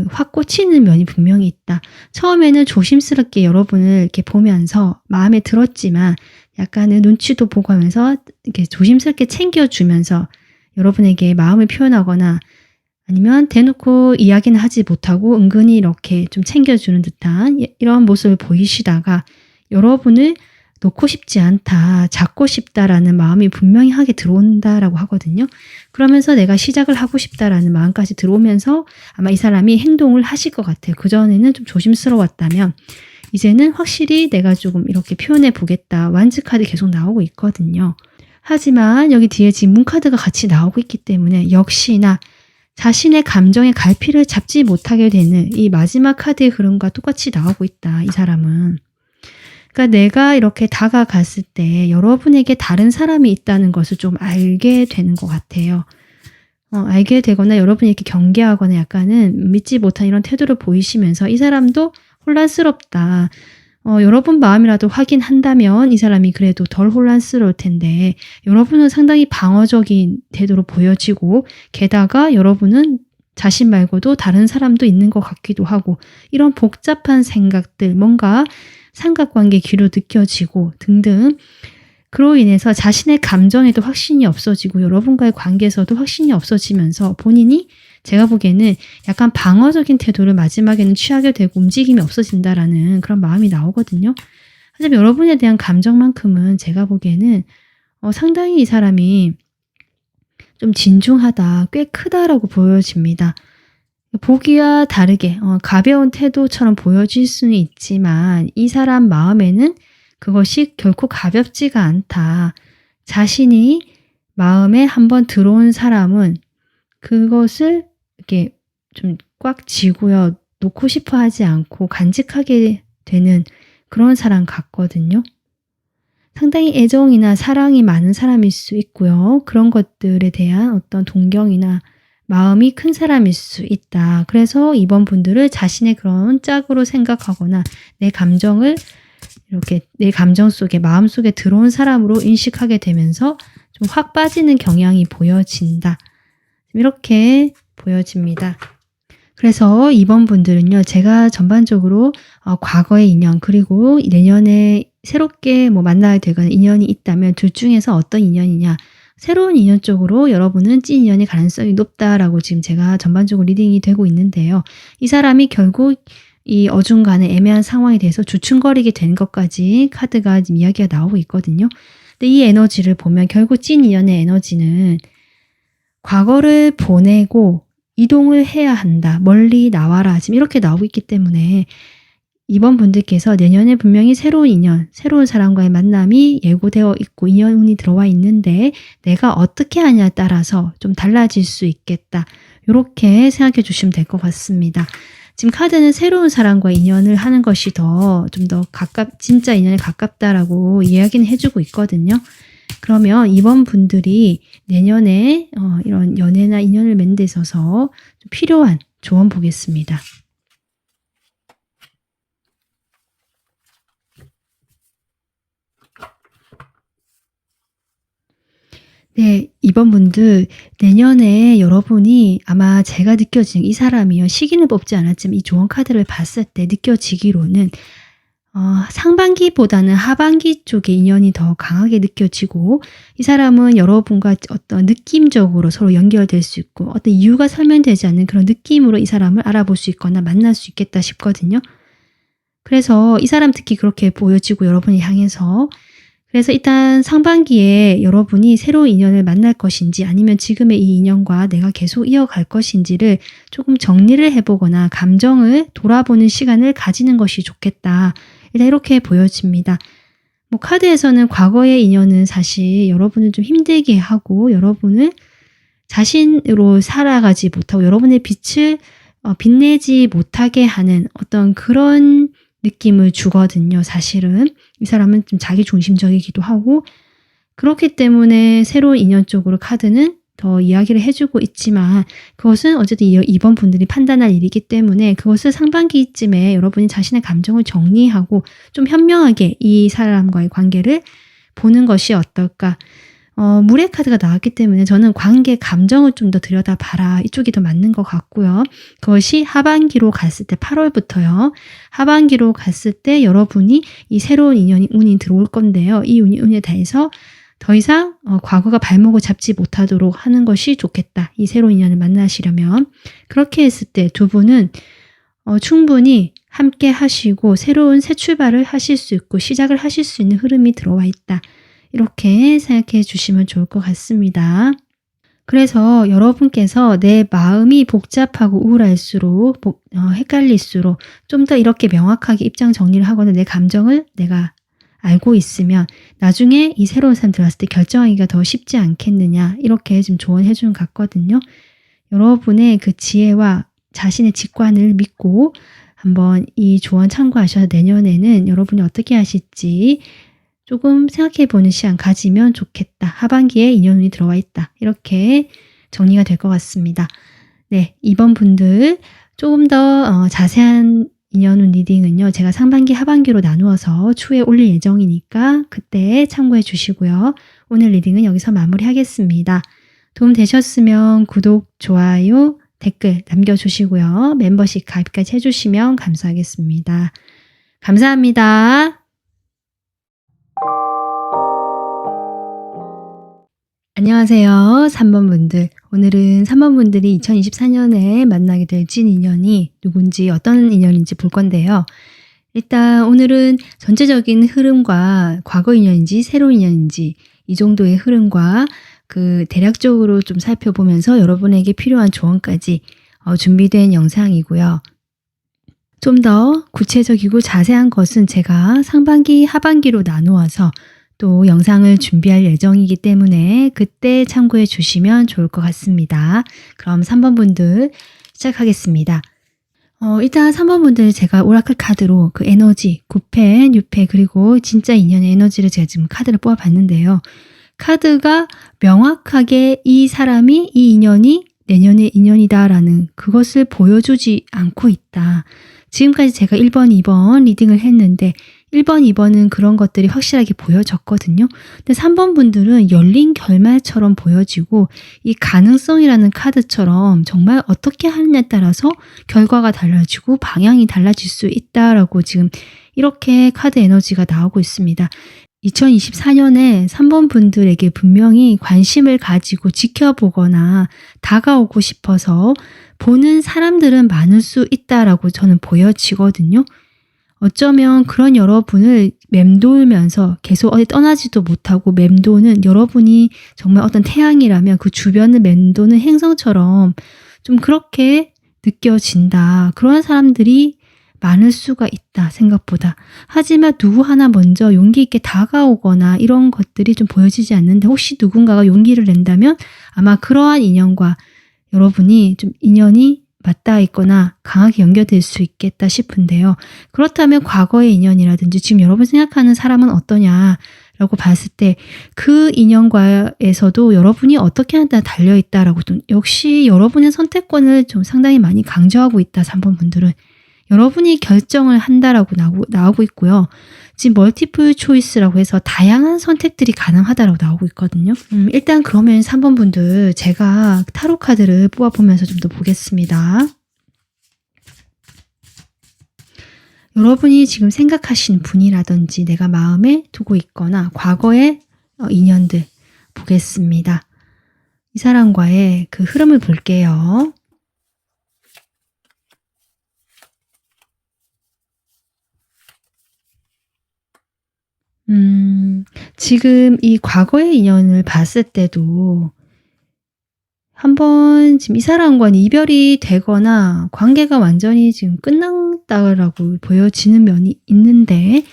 확 꽂히는 면이 분명히 있다. 처음에는 조심스럽게 여러분을 이렇게 보면서 마음에 들었지만 약간은 눈치도 보고 하면서 이렇게 조심스럽게 챙겨주면서 여러분에게 마음을 표현하거나 아니면 대놓고 이야기는 하지 못하고 은근히 이렇게 좀 챙겨주는 듯한 이런 모습을 보이시다가 여러분을 놓고 싶지 않다, 잡고 싶다라는 마음이 분명히 하게 들어온다라고 하거든요. 그러면서 내가 시작을 하고 싶다라는 마음까지 들어오면서 아마 이 사람이 행동을 하실 것 같아요. 그전에는 좀 조심스러웠다면 이제는 확실히 내가 조금 이렇게 표현해 보겠다. 완즈 카드 계속 나오고 있거든요. 하지만 여기 뒤에 지금 문 카드가 같이 나오고 있기 때문에 역시나 자신의 감정의 갈피를 잡지 못하게 되는 이 마지막 카드의 흐름과 똑같이 나오고 있다. 이 사람은. 그러니까 내가 이렇게 다가갔을 때 여러분에게 다른 사람이 있다는 것을 좀 알게 되는 것 같아요. 알게 되거나 여러분이 이렇게 경계하거나 약간은 믿지 못한 이런 태도를 보이시면서 이 사람도 혼란스럽다. 여러분 마음이라도 확인한다면 이 사람이 그래도 덜 혼란스러울 텐데 여러분은 상당히 방어적인 태도로 보여지고 게다가 여러분은 자신 말고도 다른 사람도 있는 것 같기도 하고 이런 복잡한 생각들 뭔가 삼각관계 기로 느껴지고 등등 그로 인해서 자신의 감정에도 확신이 없어지고 여러분과의 관계에서도 확신이 없어지면서 본인이 제가 보기에는 약간 방어적인 태도를 마지막에는 취하게 되고 움직임이 없어진다라는 그런 마음이 나오거든요. 하지만 여러분에 대한 감정만큼은 제가 보기에는 상당히 이 사람이 좀 진중하다, 꽤 크다라고 보여집니다. 보기와 다르게 가벼운 태도처럼 보여질 수는 있지만 이 사람 마음에는 그것이 결코 가볍지가 않다. 자신이 마음에 한번 들어온 사람은 그것을 이렇게 좀 꽉 쥐고요. 놓고 싶어 하지 않고 간직하게 되는 그런 사람 같거든요. 상당히 애정이나 사랑이 많은 사람일 수 있고요. 그런 것들에 대한 어떤 동경이나 마음이 큰 사람일 수 있다. 그래서 이번 분들을 자신의 그런 짝으로 생각하거나 내 감정을 이렇게 내 감정 속에 마음 속에 들어온 사람으로 인식하게 되면서 좀 확 빠지는 경향이 보여진다. 이렇게 보여집니다. 그래서 이번 분들은요. 제가 전반적으로 과거의 인연 그리고 내년에 새롭게 만나야 되거나 인연이 있다면 둘 중에서 어떤 인연이냐 새로운 인연 쪽으로 여러분은 찐 인연의 가능성이 높다라고 지금 제가 전반적으로 리딩이 되고 있는데요. 이 사람이 결국 이 어중간한 애매한 상황에 대해서 주춤거리게 된 것까지 카드가 지금 이야기가 나오고 있거든요. 근데 이 에너지를 보면 결국 찐 인연의 에너지는 과거를 보내고 이동을 해야 한다. 멀리 나와라. 지금 이렇게 나오고 있기 때문에 이번 분들께서 내년에 분명히 새로운 인연, 새로운 사람과의 만남이 예고되어 있고 인연운이 들어와 있는데 내가 어떻게 하냐에 따라서 좀 달라질 수 있겠다. 이렇게 생각해 주시면 될 것 같습니다. 지금 카드는 새로운 사람과 인연을 하는 것이 좀 더 진짜 인연에 가깝다라고 이야기는 해주고 있거든요. 그러면 이번 분들이 내년에 이런 연애나 인연을 맺는 데 있어서 좀 필요한 조언 보겠습니다. 네, 이번 분들 내년에 여러분이 아마 제가 느껴지는 이 사람이요. 시기는 뽑지 않았지만 이 조언 카드를 봤을 때 느껴지기로는 상반기보다는 하반기 쪽에 인연이 더 강하게 느껴지고 이 사람은 여러분과 어떤 느낌적으로 서로 연결될 수 있고 어떤 이유가 설명되지 않는 그런 느낌으로 이 사람을 알아볼 수 있거나 만날 수 있겠다 싶거든요. 그래서 이 사람 특히 그렇게 보여지고 여러분을 향해서 그래서 일단 상반기에 여러분이 새로운 인연을 만날 것인지 아니면 지금의 이 인연과 내가 계속 이어갈 것인지를 조금 정리를 해보거나 감정을 돌아보는 시간을 가지는 것이 좋겠다. 일단 이렇게 보여집니다. 카드에서는 과거의 인연은 사실 여러분을 좀 힘들게 하고 여러분을 자신으로 살아가지 못하고 여러분의 빛을 빛내지 못하게 하는 어떤 그런 느낌을 주거든요. 사실은 이 사람은 좀 자기중심적이기도 하고 그렇기 때문에 새로운 인연 쪽으로 카드는 더 이야기를 해주고 있지만 그것은 어쨌든 이번 분들이 판단할 일이기 때문에 그것을 상반기쯤에 여러분이 자신의 감정을 정리하고 좀 현명하게 이 사람과의 관계를 보는 것이 어떨까. 물의 카드가 나왔기 때문에 저는 관계 감정을 좀 더 들여다봐라 이쪽이 더 맞는 것 같고요. 그것이 하반기로 갔을 때 8월부터요. 하반기로 갔을 때 여러분이 이 새로운 운이 들어올 건데요. 이 운에 대해서 더 이상 과거가 발목을 잡지 못하도록 하는 것이 좋겠다. 이 새로운 인연을 만나시려면 그렇게 했을 때 두 분은 충분히 함께 하시고 새로운 새 출발을 하실 수 있고 시작을 하실 수 있는 흐름이 들어와 있다. 이렇게 생각해 주시면 좋을 것 같습니다. 그래서 여러분께서 내 마음이 복잡하고 우울할수록 헷갈릴수록 좀 더 이렇게 명확하게 입장 정리를 하거나 내 감정을 내가 알고 있으면 나중에 이 새로운 사람 들어왔을 때 결정하기가 더 쉽지 않겠느냐 이렇게 좀 조언해 주는 것 같거든요. 여러분의 그 지혜와 자신의 직관을 믿고 한번 이 조언 참고하셔서 내년에는 여러분이 어떻게 하실지 조금 생각해보는 시간 가지면 좋겠다. 하반기에 인연운이 들어와 있다. 이렇게 정리가 될 것 같습니다. 네, 이번 분들 조금 더 자세한 인연운 리딩은요. 제가 상반기, 하반기로 나누어서 추후에 올릴 예정이니까 그때 참고해 주시고요. 오늘 리딩은 여기서 마무리하겠습니다. 도움 되셨으면 구독, 좋아요, 댓글 남겨주시고요. 멤버십 가입까지 해주시면 감사하겠습니다. 감사합니다. 안녕하세요. 3번 분들. 오늘은 3번 분들이 2024년에 만나게 될 찐 인연이 누군지 어떤 인연인지 볼 건데요. 일단 오늘은 전체적인 흐름과 과거 인연인지 새로운 인연인지 이 정도의 흐름과 그 대략적으로 좀 살펴보면서 여러분에게 필요한 조언까지 준비된 영상이고요. 좀 더 구체적이고 자세한 것은 제가 상반기, 하반기로 나누어서 또 영상을 준비할 예정이기 때문에 그때 참고해 주시면 좋을 것 같습니다. 그럼 3번 분들 시작하겠습니다. 일단 3번 분들 제가 오라클 카드로 그 에너지, 9패, 6패 그리고 진짜 인연의 에너지를 제가 지금 카드를 뽑아봤는데요. 카드가 명확하게 이 사람이 이 인연이 내년의 인연이다라는 그것을 보여주지 않고 있다. 지금까지 제가 1번, 2번 리딩을 했는데 1번, 2번은 그런 것들이 확실하게 보여졌거든요. 근데 3번 분들은 열린 결말처럼 보여지고 이 가능성이라는 카드처럼 정말 어떻게 하느냐에 따라서 결과가 달라지고 방향이 달라질 수 있다라고 지금 이렇게 카드 에너지가 나오고 있습니다. 2024년에 3번 분들에게 분명히 관심을 가지고 지켜보거나 다가오고 싶어서 보는 사람들은 많을 수 있다라고 저는 보여지거든요. 어쩌면 그런 여러분을 맴돌면서 계속 어디 떠나지도 못하고 맴도는 여러분이 정말 어떤 태양이라면 그 주변을 맴도는 행성처럼 좀 그렇게 느껴진다. 그런 사람들이 많을 수가 있다, 생각보다. 하지만 누구 하나 먼저 용기 있게 다가오거나 이런 것들이 좀 보여지지 않는데, 혹시 누군가가 용기를 낸다면 아마 그러한 인연과 여러분이 좀 인연이 맞닿아 있거나 강하게 연결될 수 있겠다 싶은데요. 그렇다면 과거의 인연이라든지 지금 여러분 생각하는 사람은 어떠냐라고 봤을 때 그 인연과에서도 여러분이 어떻게 하느냐에 달려있다라고, 좀 역시 여러분의 선택권을 좀 상당히 많이 강조하고 있다. 3번 분들은 여러분이 결정을 한다라고 나오고 있고요. 지금 멀티플 초이스라고 해서 다양한 선택들이 가능하다라고 나오고 있거든요. 일단 그러면 3번 분들 제가 타로 카드를 뽑아보면서 좀 더 보겠습니다. 여러분이 지금 생각하시는 분이라든지 내가 마음에 두고 있거나 과거의 인연들 보겠습니다. 이 사람과의 그 흐름을 볼게요. 지금 이 과거의 인연을 봤을 때도 한번 지금 이 사람과는 이별이 되거나 관계가 완전히 지금 끝났다라고 보여지는 면이 있는데,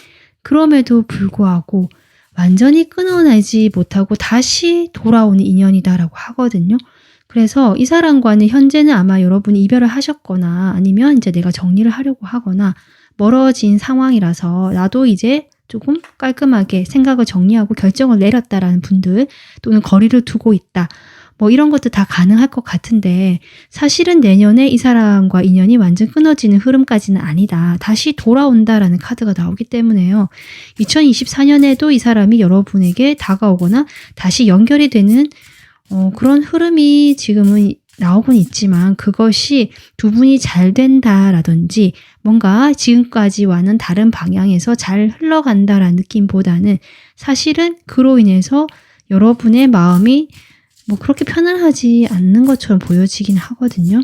그럼에도 불구하고 완전히 끊어내지 못하고 다시 돌아오는 인연이다라고 하거든요. 그래서 이 사람과는 현재는 아마 여러분이 이별을 하셨거나 아니면 이제 내가 정리를 하려고 하거나 멀어진 상황이라서 나도 이제 조금 깔끔하게 생각을 정리하고 결정을 내렸다라는 분들, 또는 거리를 두고 있다, 뭐 이런 것도 다 가능할 것 같은데, 사실은 내년에 이 사람과 인연이 완전 끊어지는 흐름까지는 아니다. 다시 돌아온다라는 카드가 나오기 때문에요. 2024년에도 이 사람이 여러분에게 다가오거나 다시 연결이 되는 그런 흐름이 지금은 나오곤 있지만, 그것이 두 분이 잘 된다라든지 뭔가 지금까지와는 다른 방향에서 잘 흘러간다라는 느낌보다는 사실은 그로 인해서 여러분의 마음이 뭐 그렇게 편안하지 않는 것처럼 보여지긴 하거든요.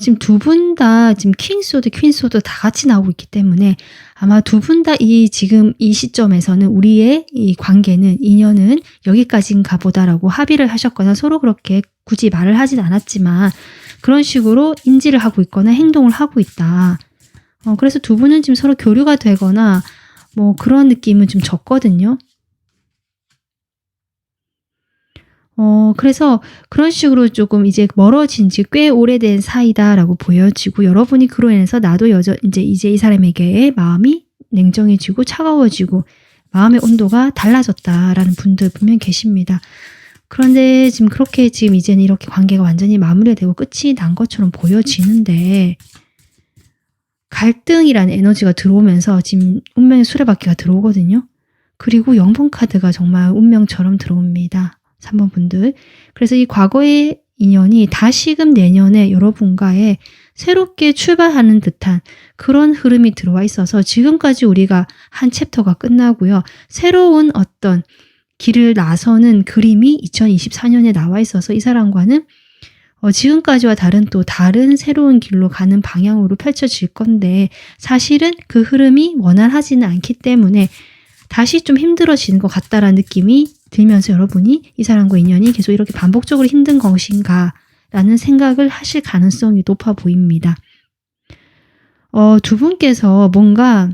지금 두 분 다 지금 킹소드, 퀸소드 다 같이 나오고 있기 때문에 아마 두 분 다 지금 이 시점에서는 우리의 이 관계는, 인연은 여기까지인가 보다라고 합의를 하셨거나 서로 그렇게 굳이 말을 하진 않았지만 그런 식으로 인지를 하고 있거나 행동을 하고 있다. 그래서 두 분은 지금 서로 교류가 되거나 뭐 그런 느낌은 좀 적거든요. 그래서 그런 식으로 조금 이제 멀어진 지 꽤 오래된 사이다라고 보여지고, 여러분이 그로 인해서 나도 이제 이 사람에게 마음이 냉정해지고 차가워지고 마음의 온도가 달라졌다라는 분들 분명 계십니다. 그런데 지금 그렇게 지금 이제는 이렇게 관계가 완전히 마무리가 되고 끝이 난 것처럼 보여지는데, 갈등이라는 에너지가 들어오면서 지금 운명의 수레바퀴가 들어오거든요. 그리고 0번 카드가 정말 운명처럼 들어옵니다. 3번 분들. 그래서 이 과거의 인연이 다시금 내년에 여러분과의 새롭게 출발하는 듯한 그런 흐름이 들어와 있어서 지금까지 우리가 한 챕터가 끝나고요. 새로운 어떤 길을 나서는 그림이 2024년에 나와 있어서 이 사람과는 지금까지와 또 다른 새로운 길로 가는 방향으로 펼쳐질 건데, 사실은 그 흐름이 원활하지는 않기 때문에 다시 좀 힘들어지는 것 같다라는 느낌이 들면서 여러분이 이 사람과 인연이 계속 이렇게 반복적으로 힘든 것인가 라는 생각을 하실 가능성이 높아 보입니다. 두 분께서 뭔가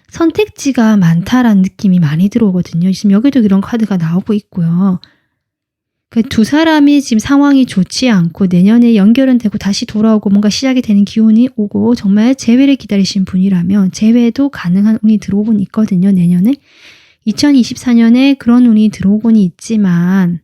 선택지가 많다라는 느낌이 많이 들어오거든요. 지금 여기도 이런 카드가 나오고 있고요. 그 두 사람이 지금 상황이 좋지 않고 내년에 연결은 되고 다시 돌아오고 뭔가 시작이 되는 기운이 오고, 정말 재회를 기다리신 분이라면 재회도 가능한 운이 들어오곤 있거든요. 내년에 2024년에 그런 운이 들어오곤 있지만,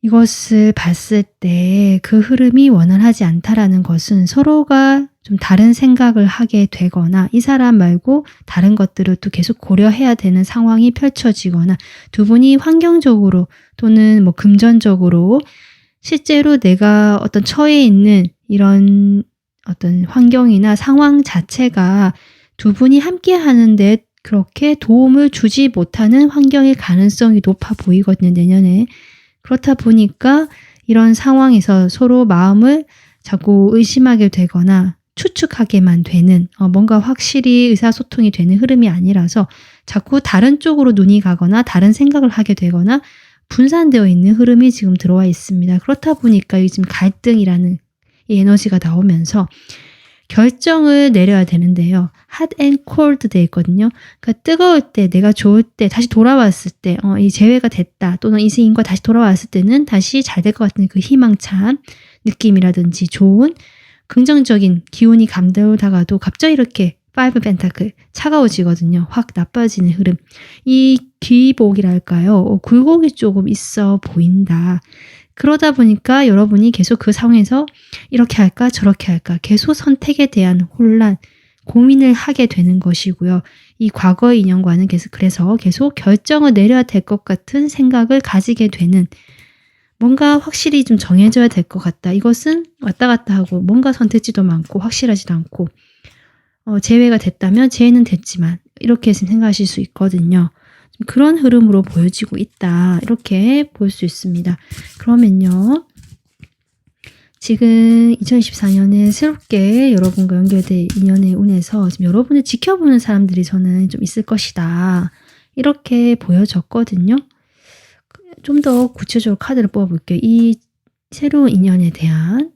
이것을 봤을 때 그 흐름이 원활하지 않다라는 것은 서로가 좀 다른 생각을 하게 되거나 이 사람 말고 다른 것들을 또 계속 고려해야 되는 상황이 펼쳐지거나, 두 분이 환경적으로 또는 뭐 금전적으로 실제로 내가 어떤 처해 있는 이런 어떤 환경이나 상황 자체가 두 분이 함께 하는데 그렇게 도움을 주지 못하는 환경일 가능성이 높아 보이거든요. 내년에. 그렇다 보니까 이런 상황에서 서로 마음을 자꾸 의심하게 되거나 추측하게만 되는, 뭔가 확실히 의사소통이 되는 흐름이 아니라서 자꾸 다른 쪽으로 눈이 가거나 다른 생각을 하게 되거나 분산되어 있는 흐름이 지금 들어와 있습니다. 그렇다 보니까 이 지금 갈등이라는 이 에너지가 나오면서 결정을 내려야 되는데요. hot and cold 돼 있거든요. 그러니까 뜨거울 때, 내가 좋을 때, 다시 돌아왔을 때, 이 재회가 됐다, 또는 이 스님과 다시 돌아왔을 때는 다시 잘 될 것 같은 그 희망찬 느낌이라든지 좋은 긍정적인 기운이 감돌다가도 갑자기 이렇게 파이브 펜타클 차가워지거든요. 확 나빠지는 흐름. 이 기복이랄까요? 굴곡이 조금 있어 보인다. 그러다 보니까 여러분이 계속 그 상황에서 이렇게 할까 저렇게 할까 계속 선택에 대한 혼란, 고민을 하게 되는 것이고요. 이 과거의 인연과는 그래서 계속 결정을 내려야 될 것 같은 생각을 가지게 되는, 뭔가 확실히 좀 정해져야 될 것 같다. 이것은 왔다 갔다 하고 뭔가 선택지도 많고 확실하지도 않고 재회가 됐다면 재회는 됐지만 이렇게 생각하실 수 있거든요. 그런 흐름으로 보여지고 있다. 이렇게 볼 수 있습니다. 그러면요. 지금 2024년에 새롭게 여러분과 연결된 인연의 운에서 지금 여러분을 지켜보는 사람들이 저는 좀 있을 것이다. 이렇게 보여졌거든요. 좀 더 구체적으로 카드를 뽑아볼게요. 이 새로운 인연에 대한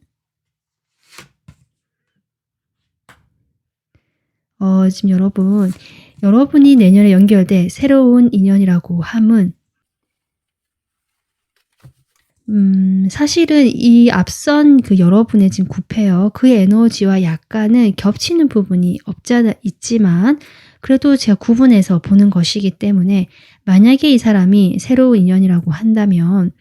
지금 여러분이 내년에 연결될 새로운 인연이라고 함은 사실은 이 앞선 그 여러분의 지금 구페어 그 에너지와 약간은 겹치는 부분이 없지 않아 있지만 그래도 제가 구분해서 보는 것이기 때문에 만약에 이 사람이 새로운 인연이라고 한다면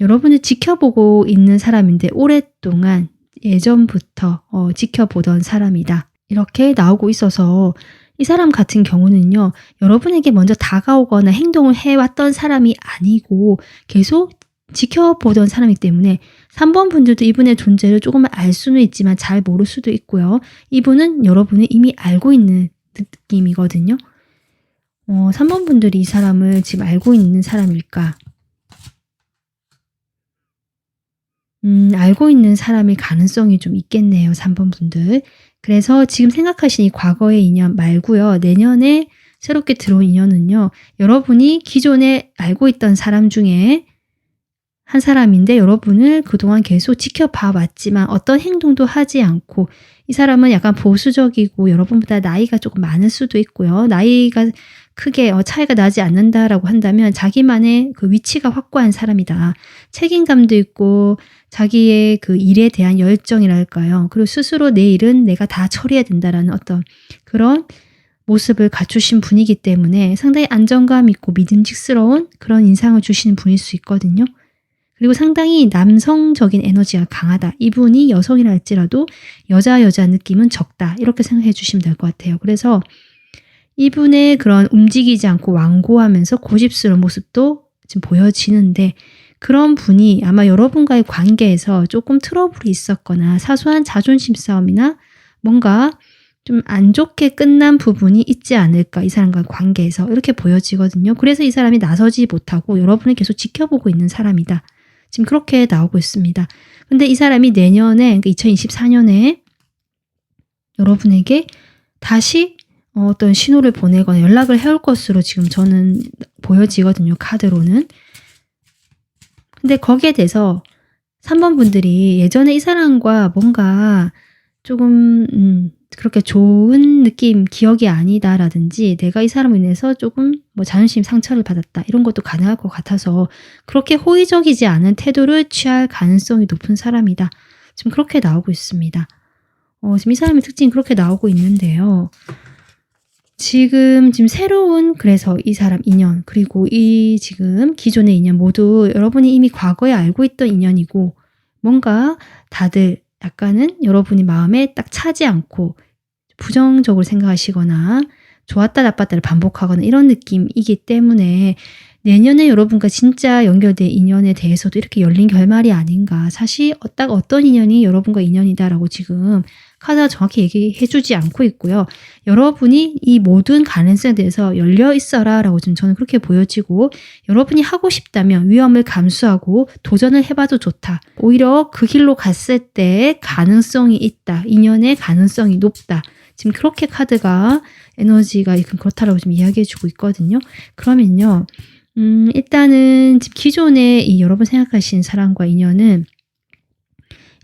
여러분을 지켜보고 있는 사람인데 오랫동안 예전부터 지켜보던 사람이다. 이렇게 나오고 있어서 이 사람 같은 경우는요. 여러분에게 먼저 다가오거나 행동을 해왔던 사람이 아니고 계속 지켜보던 사람이기 때문에 3번 분들도 이분의 존재를 조금 알 수는 있지만 잘 모를 수도 있고요. 이분은 여러분이 이미 알고 있는 느낌이거든요. 3번 분들이 이 사람을 지금 알고 있는 사람일까? 알고 있는 사람일 가능성이 좀 있겠네요. 3번 분들. 그래서 지금 생각하신 이 과거의 인연 말고요. 내년에 새롭게 들어온 인연은요. 여러분이 기존에 알고 있던 사람 중에 한 사람인데 여러분을 그동안 계속 지켜봐 왔지만 어떤 행동도 하지 않고 이 사람은 약간 보수적이고 여러분보다 나이가 조금 많을 수도 있고요. 나이가 크게 차이가 나지 않는다라고 한다면 자기만의 그 위치가 확고한 사람이다. 책임감도 있고 자기의 그 일에 대한 열정이랄까요. 그리고 스스로 내 일은 내가 다 처리해야 된다라는 어떤 그런 모습을 갖추신 분이기 때문에 상당히 안정감 있고 믿음직스러운 그런 인상을 주시는 분일 수 있거든요. 그리고 상당히 남성적인 에너지가 강하다. 이분이 여성이라 할지라도 여자 느낌은 적다. 이렇게 생각해 주시면 될 것 같아요. 그래서 이분의 그런 움직이지 않고 완고하면서 고집스러운 모습도 지금 보여지는데 그런 분이 아마 여러분과의 관계에서 조금 트러블이 있었거나 사소한 자존심 싸움이나 뭔가 좀 안 좋게 끝난 부분이 있지 않을까 이 사람과의 관계에서 이렇게 보여지거든요. 그래서 이 사람이 나서지 못하고 여러분을 계속 지켜보고 있는 사람이다. 지금 그렇게 나오고 있습니다. 근데 이 사람이 내년에 2024년에 여러분에게 다시 어떤 신호를 보내거나 연락을 해올 것으로 지금 저는 보여지거든요. 카드로는. 근데 거기에 대해서 3번 분들이 예전에 이 사람과 뭔가 조금 그렇게 좋은 느낌, 기억이 아니다라든지 내가 이 사람으로 인해서 조금 자존심 상처를 받았다. 이런 것도 가능할 것 같아서 그렇게 호의적이지 않은 태도를 취할 가능성이 높은 사람이다. 지금 그렇게 나오고 있습니다. 지금 이 사람의 특징이 그렇게 나오고 있는데요. 지금 새로운 그래서 이 사람 인연 그리고 이 지금 기존의 인연 모두 여러분이 이미 과거에 알고 있던 인연이고 뭔가 다들 약간은 여러분이 마음에 딱 차지 않고 부정적으로 생각하시거나 좋았다 나빴다를 반복하거나 이런 느낌이기 때문에 내년에 여러분과 진짜 연결된 인연에 대해서도 이렇게 열린 결말이 아닌가. 사실 딱 어떤 인연이 여러분과 인연이다라고 지금 카드가 정확히 얘기해 주지 않고 있고요. 여러분이 이 모든 가능성에 대해서 열려 있어라 라고 지금 저는 그렇게 보여지고 여러분이 하고 싶다면 위험을 감수하고 도전을 해봐도 좋다. 오히려 그 길로 갔을 때 가능성이 있다. 인연의 가능성이 높다. 지금 그렇게 카드가 에너지가 그렇다라고 지금 이야기해 주고 있거든요. 그러면요. 일단은 지금 기존에 이 여러분 생각하신 사람과 인연은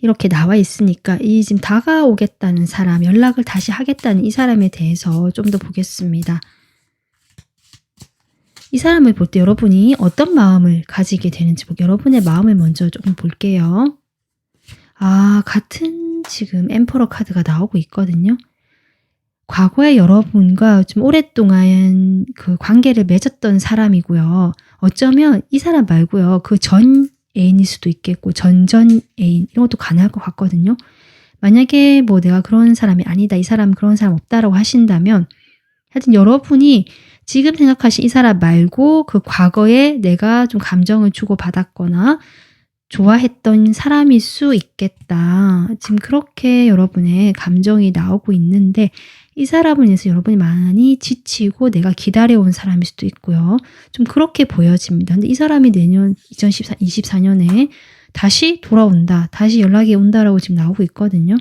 이렇게 나와 있으니까 이 지금 다가오겠다는 사람, 연락을 다시 하겠다는 이 사람에 대해서 좀 더 보겠습니다. 이 사람을 볼 때 여러분이 어떤 마음을 가지게 되는지 여러분의 마음을 먼저 조금 볼게요. 같은 지금 엠퍼러 카드가 나오고 있거든요. 과거에 여러분과 좀 오랫동안 그 관계를 맺었던 사람이고요. 어쩌면 이 사람 말고요. 그 전 애인일 수도 있겠고 전전 애인 이런 것도 가능할 것 같거든요. 만약에 뭐 내가 그런 사람이 아니다. 이 사람 그런 사람 없다라고 하신다면 하여튼 여러분이 지금 생각하신 이 사람 말고 그 과거에 내가 좀 감정을 주고받았거나 좋아했던 사람일 수 있겠다. 지금 그렇게 여러분의 감정이 나오고 있는데 이 사람을 인해서 여러분이 많이 지치고 내가 기다려온 사람일 수도 있고요. 좀 그렇게 보여집니다. 근데 이 사람이 내년 2024년에 다시 돌아온다. 다시 연락이 온다라고 지금 나오고 있거든요.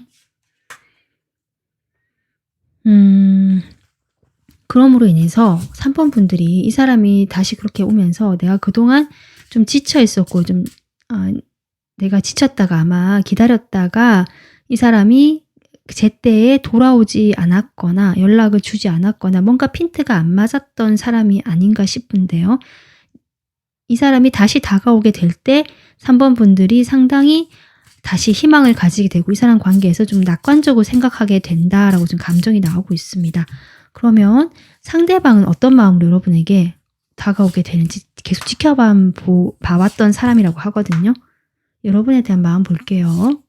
그럼으로 인해서 3번 분들이 이 사람이 다시 그렇게 오면서 내가 그동안 좀 지쳐 있었고 좀 내가 지쳤다가 아마 기다렸다가 이 사람이 제때에 돌아오지 않았거나 연락을 주지 않았거나 뭔가 핀트가 안 맞았던 사람이 아닌가 싶은데요. 이 사람이 다시 다가오게 될 때 3번 분들이 상당히 다시 희망을 가지게 되고 이 사람 관계에서 좀 낙관적으로 생각하게 된다라고 좀 감정이 나오고 있습니다. 그러면 상대방은 어떤 마음으로 여러분에게 다가오게 되는지 계속 봐왔던 사람이라고 하거든요. 여러분에 대한 마음 볼게요.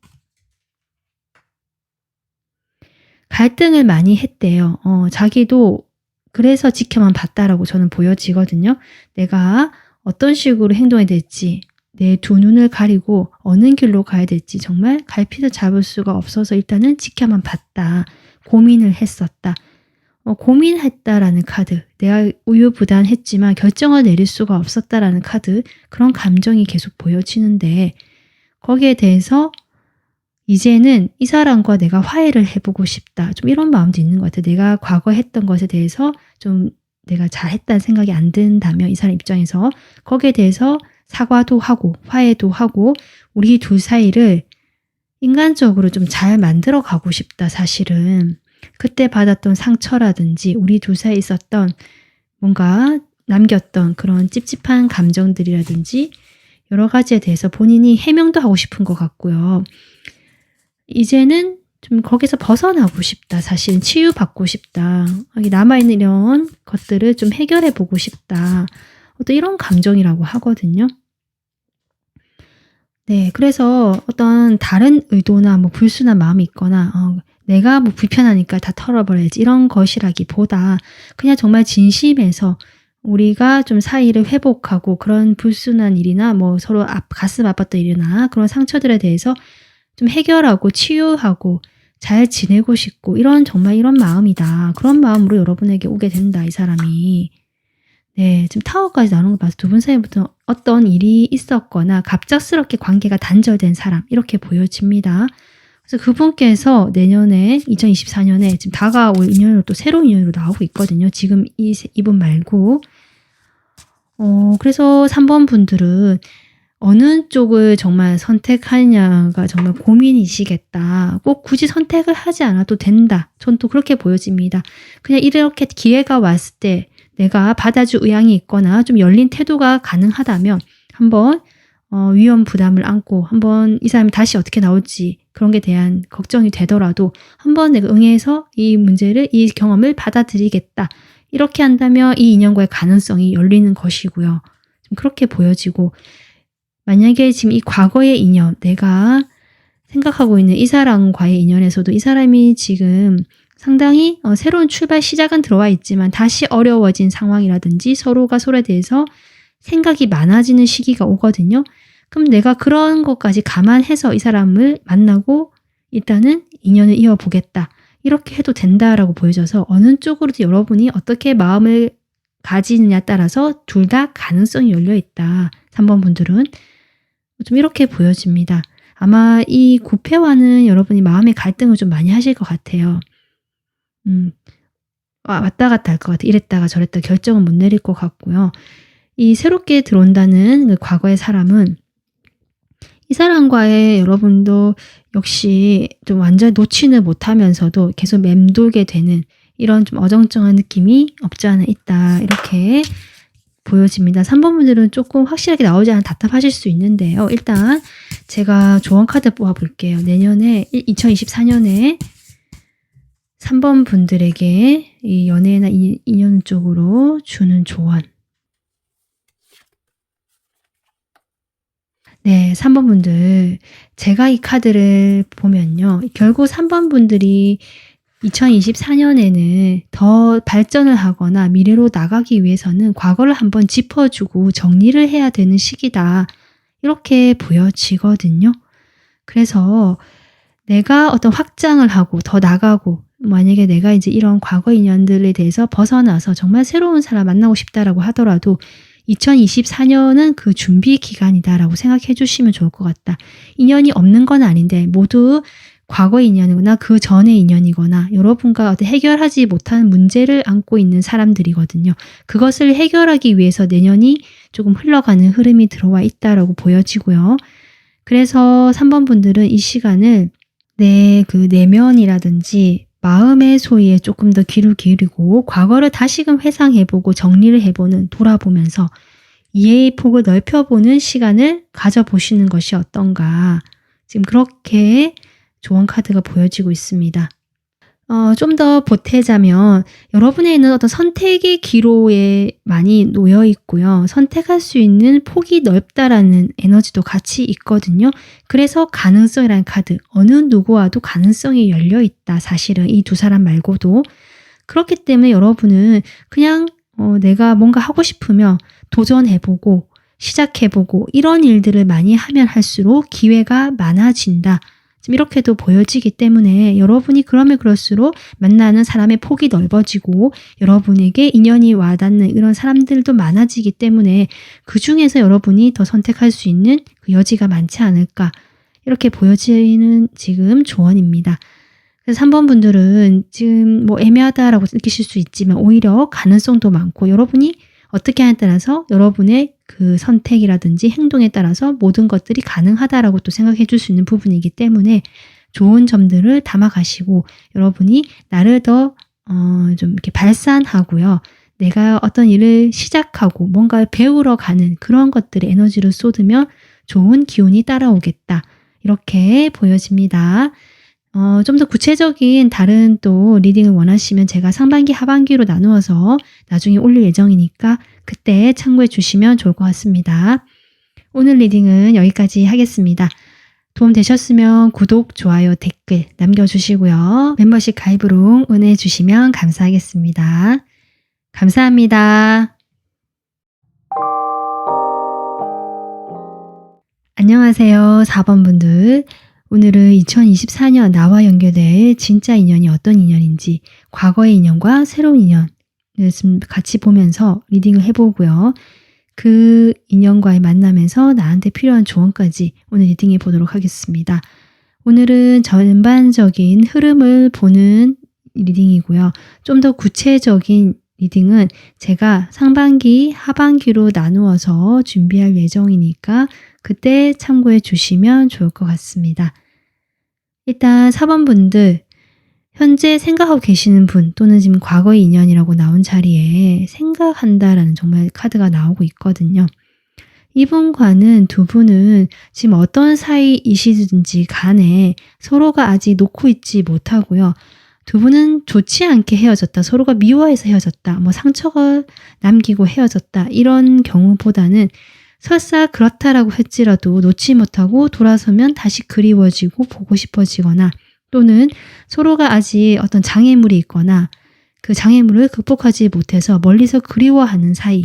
갈등을 많이 했대요. 자기도 그래서 지켜만 봤다라고 저는 보여지거든요. 내가 어떤 식으로 행동해야 될지 내 두 눈을 가리고 어느 길로 가야 될지 정말 갈피를 잡을 수가 없어서 일단은 지켜만 봤다. 고민을 했었다. 고민했다라는 카드, 내가 우유부단했지만 결정을 내릴 수가 없었다라는 카드, 그런 감정이 계속 보여지는데 거기에 대해서 이제는 이 사람과 내가 화해를 해보고 싶다. 좀 이런 마음도 있는 것 같아요. 내가 과거에 했던 것에 대해서 좀 내가 잘했다는 생각이 안 든다면 이 사람 입장에서 거기에 대해서 사과도 하고 화해도 하고 우리 둘 사이를 인간적으로 좀 잘 만들어 가고 싶다. 사실은 그때 받았던 상처라든지 우리 둘 사이에 있었던 뭔가 남겼던 그런 찝찝한 감정들이라든지 여러 가지에 대해서 본인이 해명도 하고 싶은 것 같고요. 이제는 좀 거기서 벗어나고 싶다. 사실은 치유받고 싶다. 남아있는 이런 것들을 좀 해결해 보고 싶다. 어떤 이런 감정이라고 하거든요. 네, 그래서 어떤 다른 의도나 뭐 불순한 마음이 있거나 내가 뭐 불편하니까 다 털어버려야지 이런 것이라기보다 그냥 정말 진심에서 우리가 좀 사이를 회복하고 그런 불순한 일이나 뭐 서로 가슴 아팠던 일이나 그런 상처들에 대해서 좀 해결하고 치유하고 잘 지내고 싶고 정말 이런 마음이다. 그런 마음으로 여러분에게 오게 된다. 이 사람이. 네, 지금 타워까지 나오는 거 봐서 두 분 사이부터 어떤 일이 있었거나 갑작스럽게 관계가 단절된 사람 이렇게 보여집니다. 그래서 그분께서 내년에 2024년에 지금 다가올 인연으로 또 새로운 인연으로 나오고 있거든요. 지금 이분 말고. 그래서 3번 분들은 어느 쪽을 정말 선택하느냐가 정말 고민이시겠다. 꼭 굳이 선택을 하지 않아도 된다. 전 또 그렇게 보여집니다. 그냥 이렇게 기회가 왔을 때 내가 받아줄 의향이 있거나 좀 열린 태도가 가능하다면 한번 위험 부담을 안고 한번 이 사람이 다시 어떻게 나올지 그런 게 대한 걱정이 되더라도 한번 내가 응해서 이 문제를 이 경험을 받아들이겠다. 이렇게 한다면 이 인연과의 가능성이 열리는 것이고요. 좀 그렇게 보여지고 만약에 지금 이 과거의 인연, 내가 생각하고 있는 이 사람과의 인연에서도 이 사람이 지금 상당히 새로운 출발 시작은 들어와 있지만 다시 어려워진 상황이라든지 서로가 서로에 대해서 생각이 많아지는 시기가 오거든요. 그럼 내가 그런 것까지 감안해서 이 사람을 만나고 일단은 인연을 이어보겠다. 이렇게 해도 된다라고 보여져서 어느 쪽으로도 여러분이 어떻게 마음을 가지느냐에 따라서 둘 다 가능성이 열려있다. 3번 분들은. 좀 이렇게 보여집니다. 아마 이 9패와는 여러분이 마음의 갈등을 좀 많이 하실 것 같아요. 왔다 갔다 할 것 같아요. 이랬다가 저랬다가 결정은 못 내릴 것 같고요. 이 새롭게 들어온다는 그 과거의 사람은 이 사람과의 여러분도 역시 좀 완전히 놓지는 못하면서도 계속 맴돌게 되는 이런 좀 어정쩡한 느낌이 없지 않아 있다. 이렇게 보여집니다. 3번 분들은 조금 확실하게 나오지 않아 답답하실 수 있는데요. 일단 제가 조언 카드 뽑아볼게요. 내년에 2024년에 3번 분들에게 이 연애나 인연 쪽으로 주는 조언. 네, 3번 분들. 제가 이 카드를 보면요. 결국 3번 분들이 2024년에는 더 발전을 하거나 미래로 나가기 위해서는 과거를 한번 짚어주고 정리를 해야 되는 시기다. 이렇게 보여지거든요. 그래서 내가 어떤 확장을 하고 더 나가고 만약에 내가 이제 이런 과거 인연들에 대해서 벗어나서 정말 새로운 사람 만나고 싶다라고 하더라도 2024년은 그 준비 기간이다라고 생각해 주시면 좋을 것 같다. 인연이 없는 건 아닌데 모두 과거 인연이거나 그 전의 인연이거나 여러분과 어떤 해결하지 못한 문제를 안고 있는 사람들이거든요. 그것을 해결하기 위해서 내년이 조금 흘러가는 흐름이 들어와 있다라고 보여지고요. 그래서 3번 분들은 이 시간을 내 그 내면이라든지 마음의 소리에 조금 더 귀를 기울이고 과거를 다시금 회상해보고 정리를 해보는 돌아보면서 이해의 폭을 넓혀보는 시간을 가져보시는 것이 어떤가. 지금 그렇게 조언 카드가 보여지고 있습니다. 좀 더 보태자면 여러분에 있는 어떤 선택의 기로에 많이 놓여 있고요. 선택할 수 있는 폭이 넓다라는 에너지도 같이 있거든요. 그래서 가능성이라는 카드, 어느 누구와도 가능성이 열려 있다. 사실은 이 두 사람 말고도. 그렇기 때문에 여러분은 그냥 내가 뭔가 하고 싶으면 도전해보고 시작해보고 이런 일들을 많이 하면 할수록 기회가 많아진다. 지금 이렇게도 보여지기 때문에 여러분이 그러면 그럴수록 만나는 사람의 폭이 넓어지고 여러분에게 인연이 와닿는 이런 사람들도 많아지기 때문에 그 중에서 여러분이 더 선택할 수 있는 그 여지가 많지 않을까 이렇게 보여지는 지금 조언입니다. 그래서 3번 분들은 지금 뭐 애매하다라고 느끼실 수 있지만 오히려 가능성도 많고 여러분이 어떻게 하냐에 따라서 여러분의 그 선택이라든지 행동에 따라서 모든 것들이 가능하다라고 또 생각해 줄 수 있는 부분이기 때문에 좋은 점들을 담아 가시고 여러분이 나를 더 좀 이렇게 발산하고요. 내가 어떤 일을 시작하고 뭔가를 배우러 가는 그런 것들에 에너지를 쏟으면 좋은 기운이 따라오겠다. 이렇게 보여집니다. 좀 더 구체적인 다른 또 리딩을 원하시면 제가 상반기, 하반기로 나누어서 나중에 올릴 예정이니까 그때 참고해 주시면 좋을 것 같습니다. 오늘 리딩은 여기까지 하겠습니다. 도움 되셨으면 구독, 좋아요, 댓글 남겨주시고요. 멤버십 가입으로 응해 주시면 감사하겠습니다. 감사합니다. 안녕하세요. 4번 분들. 오늘은 2024년 나와 연결될 진짜 인연이 어떤 인연인지 과거의 인연과 새로운 인연을 같이 보면서 리딩을 해보고요. 그 인연과의 만남에서 나한테 필요한 조언까지 오늘 리딩해 보도록 하겠습니다. 오늘은 전반적인 흐름을 보는 리딩이고요. 좀 더 구체적인 리딩은 제가 상반기, 하반기로 나누어서 준비할 예정이니까 그때 참고해 주시면 좋을 것 같습니다. 일단 4번 분들, 현재 생각하고 계시는 분 또는 지금 과거의 인연이라고 나온 자리에 생각한다라는 정말 카드가 나오고 있거든요. 이분과는 두 분은 지금 어떤 사이이시든지 간에 서로가 아직 놓고 있지 못하고요. 두 분은 좋지 않게 헤어졌다. 서로가 미워해서 헤어졌다. 뭐 상처가 남기고 헤어졌다. 이런 경우보다는 설사 그렇다라고 할지라도 놓지 못하고 돌아서면 다시 그리워지고 보고 싶어지거나 또는 서로가 아직 어떤 장애물이 있거나 그 장애물을 극복하지 못해서 멀리서 그리워하는 사이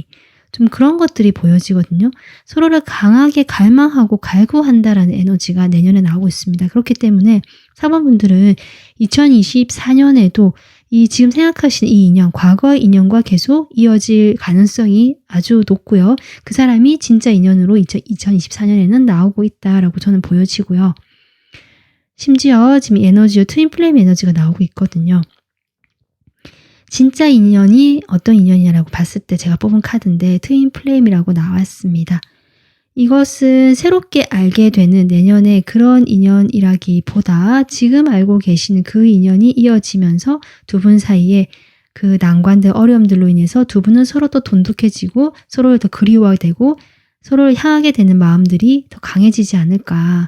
좀 그런 것들이 보여지거든요. 서로를 강하게 갈망하고 갈구한다라는 에너지가 내년에 나오고 있습니다. 그렇기 때문에 4번 분들은 2024년에도 이 지금 생각하시는 이 인연, 과거의 인연과 계속 이어질 가능성이 아주 높고요. 그 사람이 진짜 인연으로 2024년에는 나오고 있다라고 저는 보여지고요. 심지어 지금 에너지로 트윈 플레임 에너지가 나오고 있거든요. 진짜 인연이 어떤 인연이냐라고 봤을 때 제가 뽑은 카드인데 트윈 플레임이라고 나왔습니다. 이것은 새롭게 알게 되는 내년의 그런 인연이라기보다 지금 알고 계시는 그 인연이 이어지면서 두 분 사이에 그 난관들, 어려움들로 인해서 두 분은 서로 더 돈독해지고 서로를 더 그리워하게 되고 서로를 향하게 되는 마음들이 더 강해지지 않을까.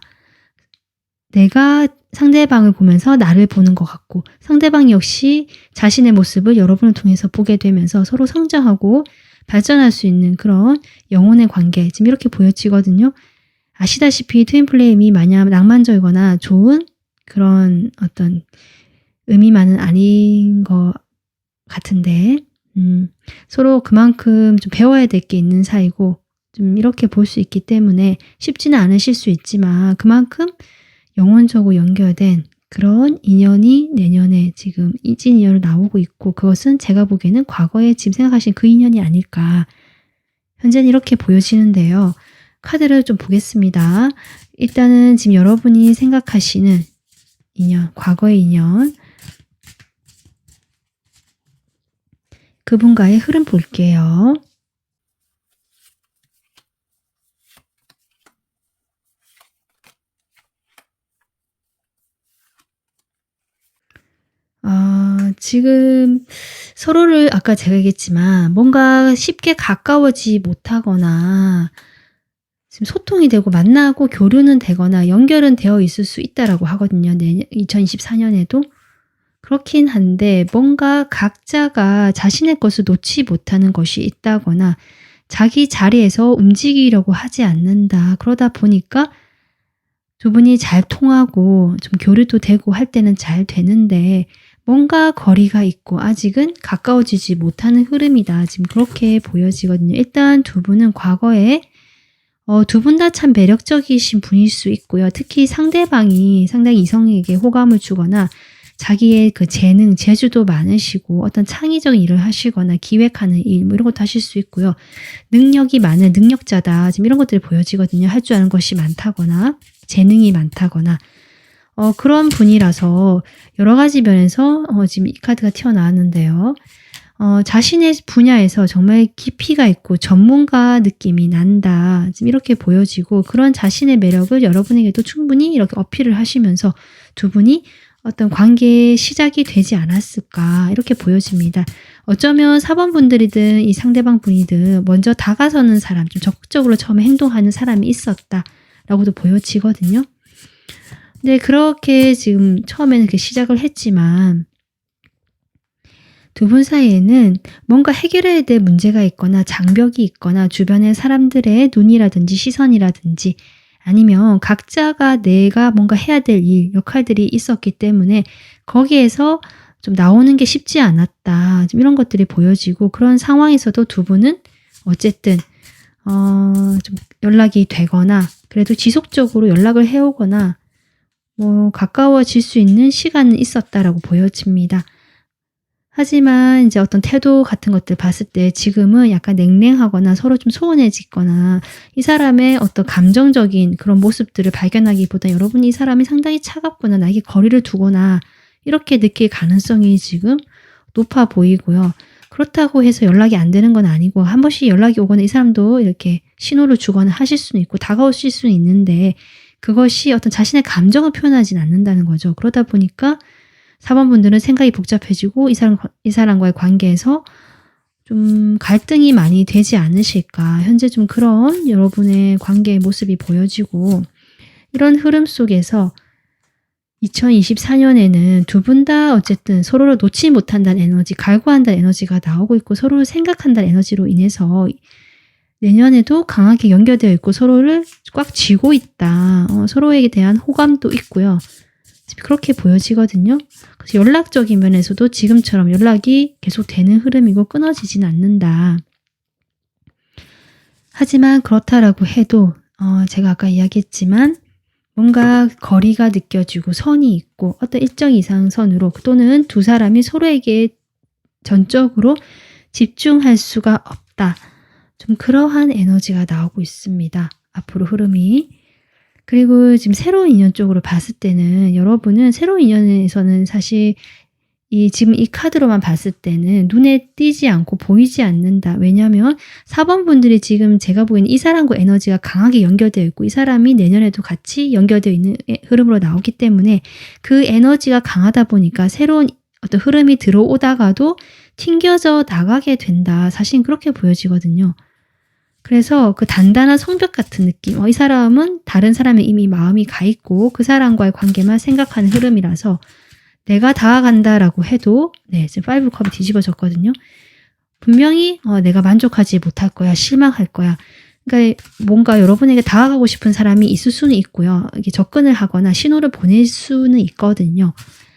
내가 상대방을 보면서 나를 보는 것 같고 상대방 역시 자신의 모습을 여러분을 통해서 보게 되면서 서로 성장하고 발전할 수 있는 그런 영혼의 관계, 지금 이렇게 보여지거든요. 아시다시피 트윈 플레임이 마냥 낭만적이거나 좋은 그런 어떤 의미만은 아닌 것 같은데 서로 그만큼 좀 배워야 될 게 있는 사이고 좀 이렇게 볼 수 있기 때문에 쉽지는 않으실 수 있지만 그만큼 영혼적으로 연결된 그런 인연이 내년에 지금 이진 인연으로 나오고 있고 그것은 제가 보기에는 과거에 지금 생각하신 그 인연이 아닐까. 현재는 이렇게 보여지는데요. 카드를 좀 보겠습니다. 일단은 지금 여러분이 생각하시는 인연, 과거의 인연, 그분과의 흐름 볼게요. 지금 서로를 아까 제가 얘기했지만 뭔가 쉽게 가까워지지 못하거나 지금 소통이 되고 만나고 교류는 되거나 연결은 되어 있을 수 있다라고 하거든요. 2024년에도. 그렇긴 한데 뭔가 각자가 자신의 것을 놓지 못하는 것이 있다거나 자기 자리에서 움직이려고 하지 않는다. 그러다 보니까 두 분이 잘 통하고 좀 교류도 되고 할 때는 잘 되는데 뭔가 거리가 있고 아직은 가까워지지 못하는 흐름이다. 지금 그렇게 보여지거든요. 일단 두 분은 과거에 두 분 다 참 매력적이신 분일 수 있고요. 특히 상대방이 상당히 이성에게 호감을 주거나 자기의 그 재능, 재주도 많으시고 어떤 창의적인 일을 하시거나 기획하는 일 뭐 이런 것도 하실 수 있고요. 능력이 많은 능력자다. 지금 이런 것들이 보여지거든요. 할 줄 아는 것이 많다거나 재능이 많다거나 그런 분이라서 여러 가지 면에서 지금 이 카드가 튀어나왔는데요. 자신의 분야에서 정말 깊이가 있고 전문가 느낌이 난다. 지금 이렇게 보여지고 그런 자신의 매력을 여러분에게도 충분히 이렇게 어필을 하시면서 두 분이 어떤 관계의 시작이 되지 않았을까 이렇게 보여집니다. 어쩌면 4번 분들이든 이 상대방 분이든 먼저 다가서는 사람, 좀 적극적으로 처음에 행동하는 사람이 있었다라고도 보여지거든요. 근데 그렇게 지금 처음에는 이렇게 시작을 했지만 두 분 사이에는 뭔가 해결해야 될 문제가 있거나 장벽이 있거나 주변의 사람들의 눈이라든지 시선이라든지 아니면 각자가 내가 뭔가 해야 될 일, 역할들이 있었기 때문에 거기에서 좀 나오는 게 쉽지 않았다. 좀 이런 것들이 보여지고 그런 상황에서도 두 분은 어쨌든 좀 연락이 되거나 그래도 지속적으로 연락을 해오거나 가까워질 수 있는 시간은 있었다라고 보여집니다. 하지만 이제 어떤 태도 같은 것들 봤을 때 지금은 약간 냉랭하거나 서로 좀 소원해지거나 이 사람의 어떤 감정적인 그런 모습들을 발견하기보다 여러분이 이 사람이 상당히 차갑구나, 나에게 거리를 두거나 이렇게 느낄 가능성이 지금 높아 보이고요. 그렇다고 해서 연락이 안 되는 건 아니고 한 번씩 연락이 오거나 이 사람도 이렇게 신호를 주거나 하실 수는 있고 다가오실 수는 있는데 그것이 어떤 자신의 감정을 표현하진 않는다는 거죠. 그러다 보니까 4번 분들은 생각이 복잡해지고 이 사람과의 관계에서 좀 갈등이 많이 되지 않으실까. 현재 좀 그런 여러분의 관계의 모습이 보여지고 이런 흐름 속에서 2024년에는 두 분 다 어쨌든 서로를 놓지 못한다는 에너지, 갈구한다는 에너지가 나오고 있고 서로를 생각한다는 에너지로 인해서 내년에도 강하게 연결되어 있고 서로를 꽉 쥐고 있다. 서로에게 대한 호감도 있고요. 그렇게 보여지거든요. 그래서 연락적인 면에서도 지금처럼 연락이 계속 되는 흐름이고 끊어지진 않는다. 하지만 그렇다라고 해도 제가 아까 이야기했지만 뭔가 거리가 느껴지고 선이 있고 어떤 일정 이상 선으로 또는 두 사람이 서로에게 전적으로 집중할 수가 없다. 좀 그러한 에너지가 나오고 있습니다. 앞으로 흐름이. 그리고 지금 새로운 인연 쪽으로 봤을 때는 여러분은 새로운 인연에서는 사실 지금 이 카드로만 봤을 때는 눈에 띄지 않고 보이지 않는다. 왜냐하면 4번 분들이 지금 제가 보기에는 이 사람과 에너지가 강하게 연결되어 있고 이 사람이 내년에도 같이 연결되어 있는 흐름으로 나오기 때문에 그 에너지가 강하다 보니까 새로운 어떤 흐름이 들어오다가도 튕겨져 나가게 된다. 사실 그렇게 보여지거든요. 그래서 그 단단한 성벽 같은 느낌. 이 사람은 다른 사람의 이미 마음이 가 있고 그 사람과의 관계만 생각하는 흐름이라서 내가 다가간다라고 해도 지금 5컵이 뒤집어졌거든요. 분명히 내가 만족하지 못할 거야. 실망할 거야. 그러니까 뭔가 여러분에게 다가가고 싶은 사람이 있을 수는 있고요. 이게 접근을 하거나 신호를 보낼 수는 있거든요.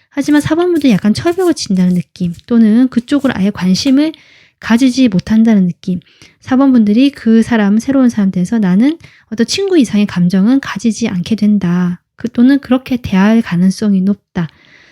하지만 4번 분들은 약간 철벽을 친다는 느낌 또는 그쪽으로 아예 관심을 가지지 못한다는 느낌. 4번 분들이 그 사람, 새로운 사람 돼서 나는 어떤 친구 이상의 감정은 가지지 않게 된다. 또는 그렇게 대할 가능성이 높다.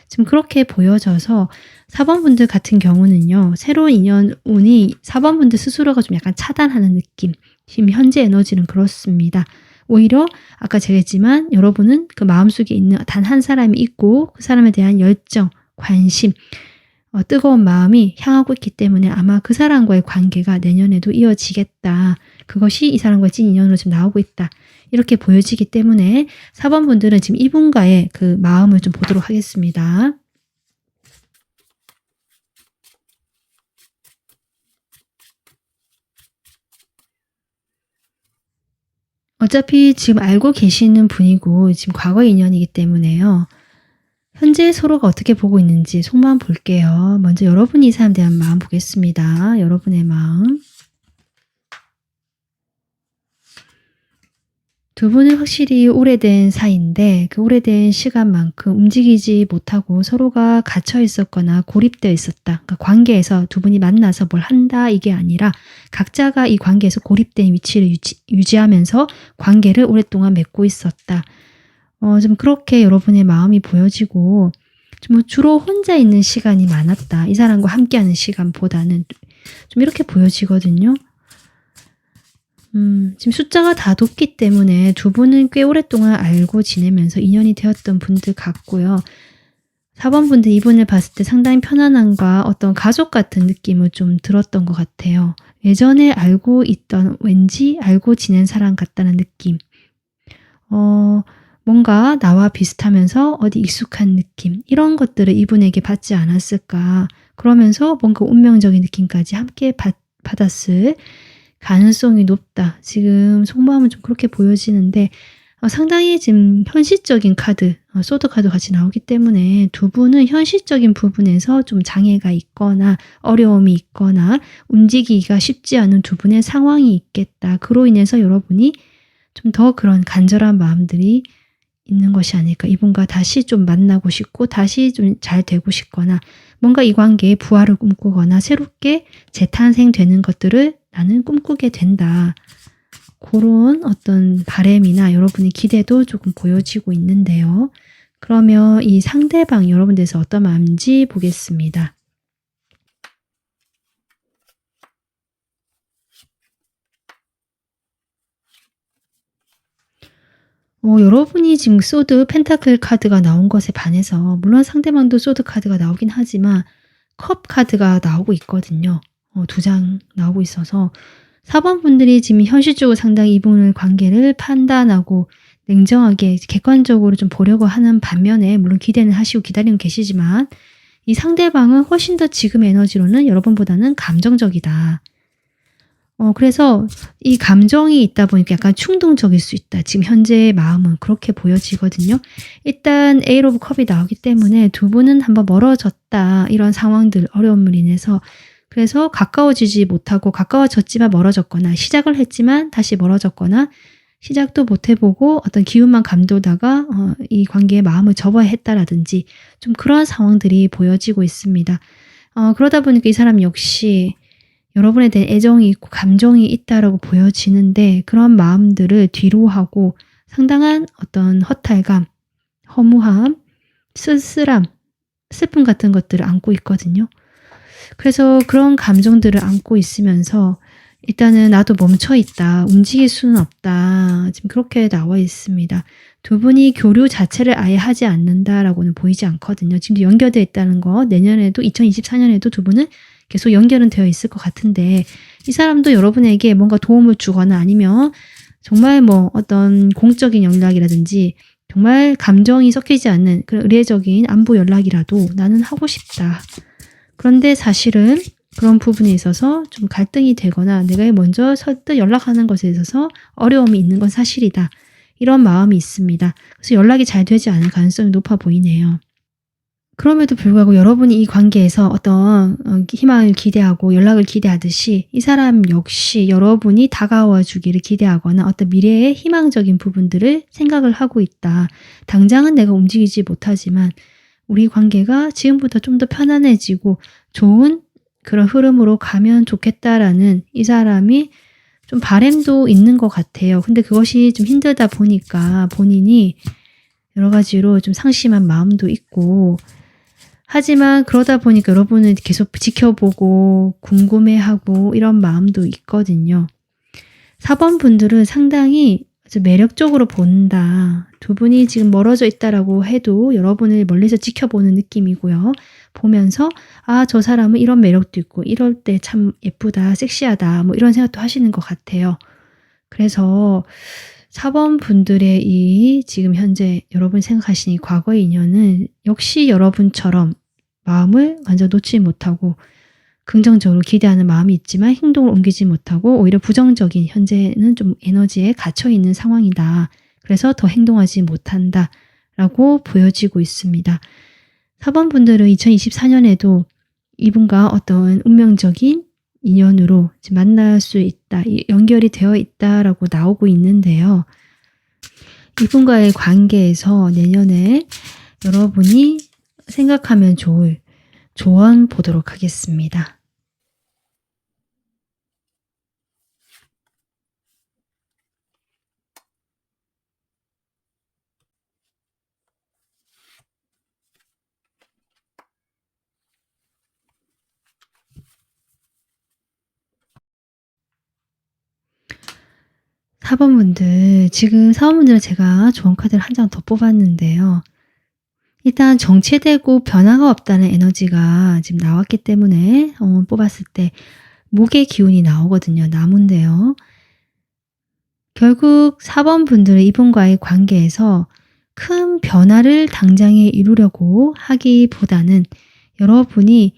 지금 그렇게 보여져서 4번 분들 같은 경우는요. 새로운 인연 운이 4번 분들 스스로가 좀 약간 차단하는 느낌. 지금 현재 에너지는 그렇습니다. 오히려 아까 제가 했지만 여러분은 그 마음속에 있는 단 한 사람이 있고 그 사람에 대한 열정, 관심, 뜨거운 마음이 향하고 있기 때문에 아마 그 사람과의 관계가 내년에도 이어지겠다. 그것이 이 사람과의 찐 인연으로 지금 나오고 있다. 이렇게 보여지기 때문에 4번 분들은 지금 이분과의 그 마음을 좀 보도록 하겠습니다. 어차피 지금 알고 계시는 분이고 지금 과거 인연이기 때문에요. 현재 서로가 어떻게 보고 있는지 속마음 볼게요. 먼저 여러분이 이 사람에 대한 마음 보겠습니다. 여러분의 마음. 두 분은 확실히 오래된 사이인데 그 오래된 시간만큼 움직이지 못하고 서로가 갇혀 있었거나 고립되어 있었다. 그러니까 관계에서 두 분이 만나서 뭘 한다 이게 아니라 각자가 이 관계에서 고립된 위치를 유지하면서 관계를 오랫동안 맺고 있었다. 좀 그렇게 여러분의 마음이 보여지고 좀 주로 혼자 있는 시간이 많았다. 이 사람과 함께하는 시간보다는 좀 이렇게 보여지거든요. 지금 숫자가 다 높기 때문에 두 분은 꽤 오랫동안 알고 지내면서 인연이 되었던 분들 같고요. 4번 분들 이분을 봤을 때 상당히 편안함과 어떤 가족 같은 느낌을 좀 들었던 것 같아요. 예전에 알고 있던 왠지 알고 지낸 사람 같다는 느낌. 뭔가 나와 비슷하면서 어디 익숙한 느낌 이런 것들을 이분에게 받지 않았을까. 그러면서 뭔가 운명적인 느낌까지 함께 받았을 가능성이 높다. 지금 속마음은 좀 그렇게 보여지는데 상당히 지금 현실적인 카드, 소드 카드 같이 나오기 때문에 두 분은 현실적인 부분에서 좀 장애가 있거나 어려움이 있거나 움직이기가 쉽지 않은 두 분의 상황이 있겠다. 그로 인해서 여러분이 좀 더 그런 간절한 마음들이 있는 것이 아닐까. 이분과 다시 좀 만나고 싶고 다시 좀 잘 되고 싶거나 뭔가 이 관계에 부활을 꿈꾸거나 새롭게 재탄생되는 것들을 나는 꿈꾸게 된다. 그런 어떤 바람이나 여러분의 기대도 조금 보여지고 있는데요. 그러면 이 상대방 여러분들에서 어떤 마음인지 보겠습니다. 여러분이 지금 소드 펜타클 카드가 나온 것에 반해서 물론 상대방도 소드 카드가 나오긴 하지만 컵 카드가 나오고 있거든요. 2장 나오고 있어서 4번 분들이 지금 현실적으로 상당히 이분의 관계를 판단하고 냉정하게 객관적으로 좀 보려고 하는 반면에 물론 기대는 하시고 기다리고 계시지만 이 상대방은 훨씬 더 지금 에너지로는 여러분보다는 감정적이다. 그래서 이 감정이 있다 보니까 약간 충동적일 수 있다. 지금 현재의 마음은 그렇게 보여지거든요. 일단 에이트 오브 컵이 나오기 때문에 두 분은 한번 멀어졌다. 이런 상황들, 어려움을 인해서 그래서 가까워지지 못하고 가까워졌지만 멀어졌거나 시작을 했지만 다시 멀어졌거나 시작도 못 해보고 어떤 기운만 감돌다가 이 관계에 마음을 접어야 했다라든지 좀 그런 상황들이 보여지고 있습니다. 그러다 보니까 이 사람 역시 여러분에 대한 애정이 있고 감정이 있다라고 보여지는데 그런 마음들을 뒤로하고 상당한 어떤 허탈감, 허무함, 쓸쓸함, 슬픔 같은 것들을 안고 있거든요. 그래서 그런 감정들을 안고 있으면서 일단은 나도 멈춰 있다. 움직일 수는 없다. 지금 그렇게 나와 있습니다. 두 분이 교류 자체를 아예 하지 않는다라고는 보이지 않거든요. 지금도 연결되어 있다는 거 내년에도 2024년에도 두 분은 계속 연결은 되어 있을 것 같은데 이 사람도 여러분에게 뭔가 도움을 주거나 아니면 정말 뭐 어떤 공적인 연락이라든지 정말 감정이 섞이지 않는 그런 의례적인 안부 연락이라도 나는 하고 싶다. 그런데 사실은 그런 부분에 있어서 좀 갈등이 되거나 내가 먼저 선뜻 연락하는 것에 있어서 어려움이 있는 건 사실이다. 이런 마음이 있습니다. 그래서 연락이 잘 되지 않을 가능성이 높아 보이네요. 그럼에도 불구하고 여러분이 이 관계에서 어떤 희망을 기대하고 연락을 기대하듯이 이 사람 역시 여러분이 다가와 주기를 기대하거나 어떤 미래의 희망적인 부분들을 생각을 하고 있다. 당장은 내가 움직이지 못하지만 우리 관계가 지금부터 좀 더 편안해지고 좋은 그런 흐름으로 가면 좋겠다라는 이 사람이 좀 바람도 있는 것 같아요. 근데 그것이 좀 힘들다 보니까 본인이 여러 가지로 좀 상심한 마음도 있고 하지만 그러다 보니까 여러분을 계속 지켜보고 궁금해하고 이런 마음도 있거든요. 4번 분들은 상당히 아주 매력적으로 본다. 두 분이 지금 멀어져 있다라고 해도 여러분을 멀리서 지켜보는 느낌이고요. 보면서 아, 저 사람은 이런 매력도 있고 이럴 때 참 예쁘다, 섹시하다 뭐 이런 생각도 하시는 것 같아요. 그래서 4번 분들의 이 지금 현재 여러분이 생각하시는 이 과거의 인연은 역시 여러분처럼 마음을 완전 놓지 못하고 긍정적으로 기대하는 마음이 있지만 행동을 옮기지 못하고 오히려 부정적인 현재는 좀 에너지에 갇혀있는 상황이다. 그래서 더 행동하지 못한다. 라고 보여지고 있습니다. 4번 분들은 2024년에도 이분과 어떤 운명적인 인연으로 만날 수 있다. 연결이 되어 있다라고 나오고 있는데요. 이분과의 관계에서 내년에 여러분이 생각하면 좋을 조언 보도록 하겠습니다. 지금 4번 분들은 제가 조언 카드를 한 장 더 뽑았는데요. 일단 정체되고 변화가 없다는 에너지가 지금 나왔기 때문에 뽑았을 때 목의 기운이 나오거든요. 나무인데요. 결국 4번 분들은 이분과의 관계에서 큰 변화를 당장에 이루려고 하기보다는 여러분이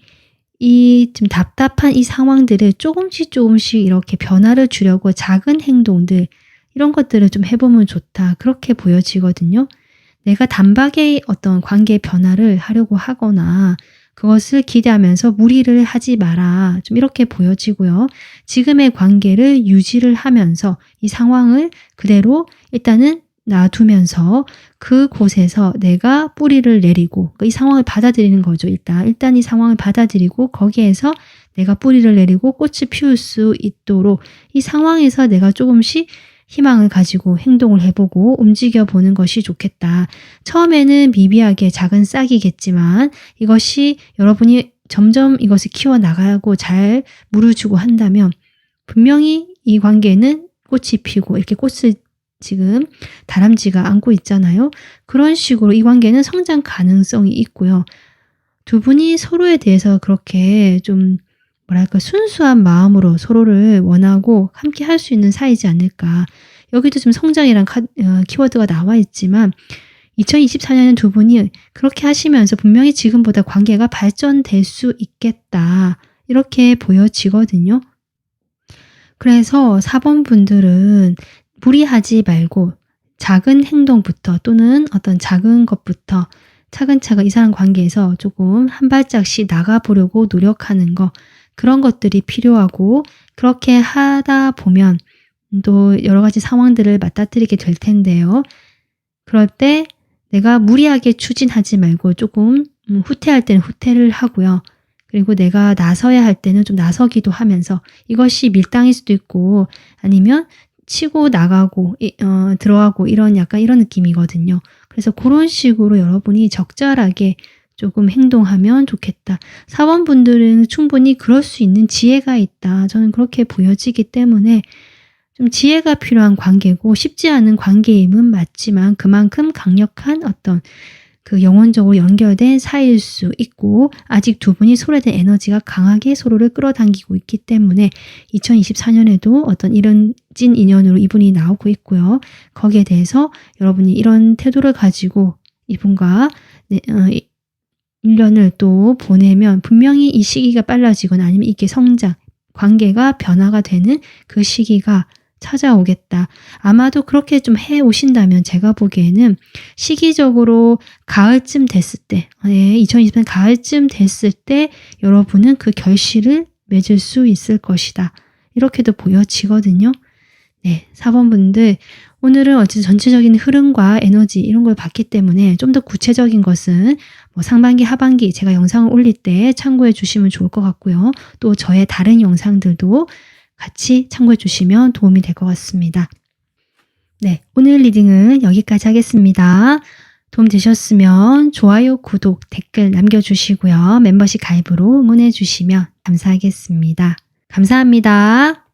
이 좀 답답한 이 상황들을 조금씩 이렇게 변화를 주려고 작은 행동들 이런 것들을 좀 해보면 좋다. 그렇게 보여지거든요. 내가 단박에 어떤 관계의 변화를 하려고 하거나 그것을 기대하면서 무리를 하지 마라. 좀 이렇게 보여지고요. 지금의 관계를 유지를 하면서 이 상황을 그대로 일단은 놔두면서 그곳에서 내가 뿌리를 내리고 이 상황을 받아들이는 거죠. 일단 이 상황을 받아들이고 거기에서 내가 뿌리를 내리고 꽃을 피울 수 있도록 이 상황에서 내가 조금씩 희망을 가지고 행동을 해보고 움직여보는 것이 좋겠다. 처음에는 미비하게 작은 싹이겠지만 이것이 여러분이 점점 이것을 키워나가고 잘 물을 주고 한다면 분명히 이 관계는 꽃이 피고 이렇게 꽃을 지금 다람쥐가 안고 있잖아요. 그런 식으로 이 관계는 성장 가능성이 있고요. 두 분이 서로에 대해서 그렇게 좀 뭐랄까 순수한 마음으로 서로를 원하고 함께 할 수 있는 사이지 않을까. 여기도 좀 성장이란 키워드가 나와 있지만 2024년엔 두 분이 그렇게 하시면서 분명히 지금보다 관계가 발전될 수 있겠다. 이렇게 보여지거든요. 그래서 4번 분들은 무리하지 말고 작은 행동부터 또는 어떤 작은 것부터 차근차근 이 사람 관계에서 조금 한 발짝씩 나가보려고 노력하는 거 그런 것들이 필요하고 그렇게 하다 보면 또 여러 가지 상황들을 맞닥뜨리게 될 텐데요. 그럴 때 내가 무리하게 추진하지 말고 조금 후퇴할 때는 후퇴를 하고요. 그리고 내가 나서야 할 때는 좀 나서기도 하면서 이것이 밀당일 수도 있고 아니면 치고 나가고 들어가고 이런 약간 이런 느낌이거든요. 그래서 그런 식으로 여러분이 적절하게 조금 행동하면 좋겠다. 사원분들은 충분히 그럴 수 있는 지혜가 있다. 저는 그렇게 보여지기 때문에 좀 지혜가 필요한 관계고 쉽지 않은 관계임은 맞지만 그만큼 강력한 어떤 그 영혼적으로 연결된 사이일 수 있고 아직 두 분이 서로에 대한 에너지가 강하게 서로를 끌어당기고 있기 때문에 2024년에도 어떤 이런 찐 인연으로 이분이 나오고 있고요. 거기에 대해서 여러분이 이런 태도를 가지고 이분과 1년을 또 보내면 분명히 이 시기가 빨라지거나 아니면 이게 성장, 관계가 변화가 되는 그 시기가 찾아오겠다. 아마도 그렇게 좀 해 오신다면 제가 보기에는 시기적으로 가을쯤 됐을 때, 2020년 가을쯤 됐을 때 여러분은 그 결실을 맺을 수 있을 것이다. 이렇게도 보여지거든요. 네, 사번분들 오늘은 어쨌든 전체적인 흐름과 에너지 이런 걸 봤기 때문에 좀 더 구체적인 것은 뭐 상반기, 하반기 제가 영상을 올릴 때 참고해 주시면 좋을 것 같고요. 또 저의 다른 영상들도 같이 참고해 주시면 도움이 될 것 같습니다. 네, 오늘 리딩은 여기까지 하겠습니다. 도움 되셨으면 좋아요, 구독, 댓글 남겨주시고요. 멤버십 가입으로 응원해 주시면 감사하겠습니다. 감사합니다.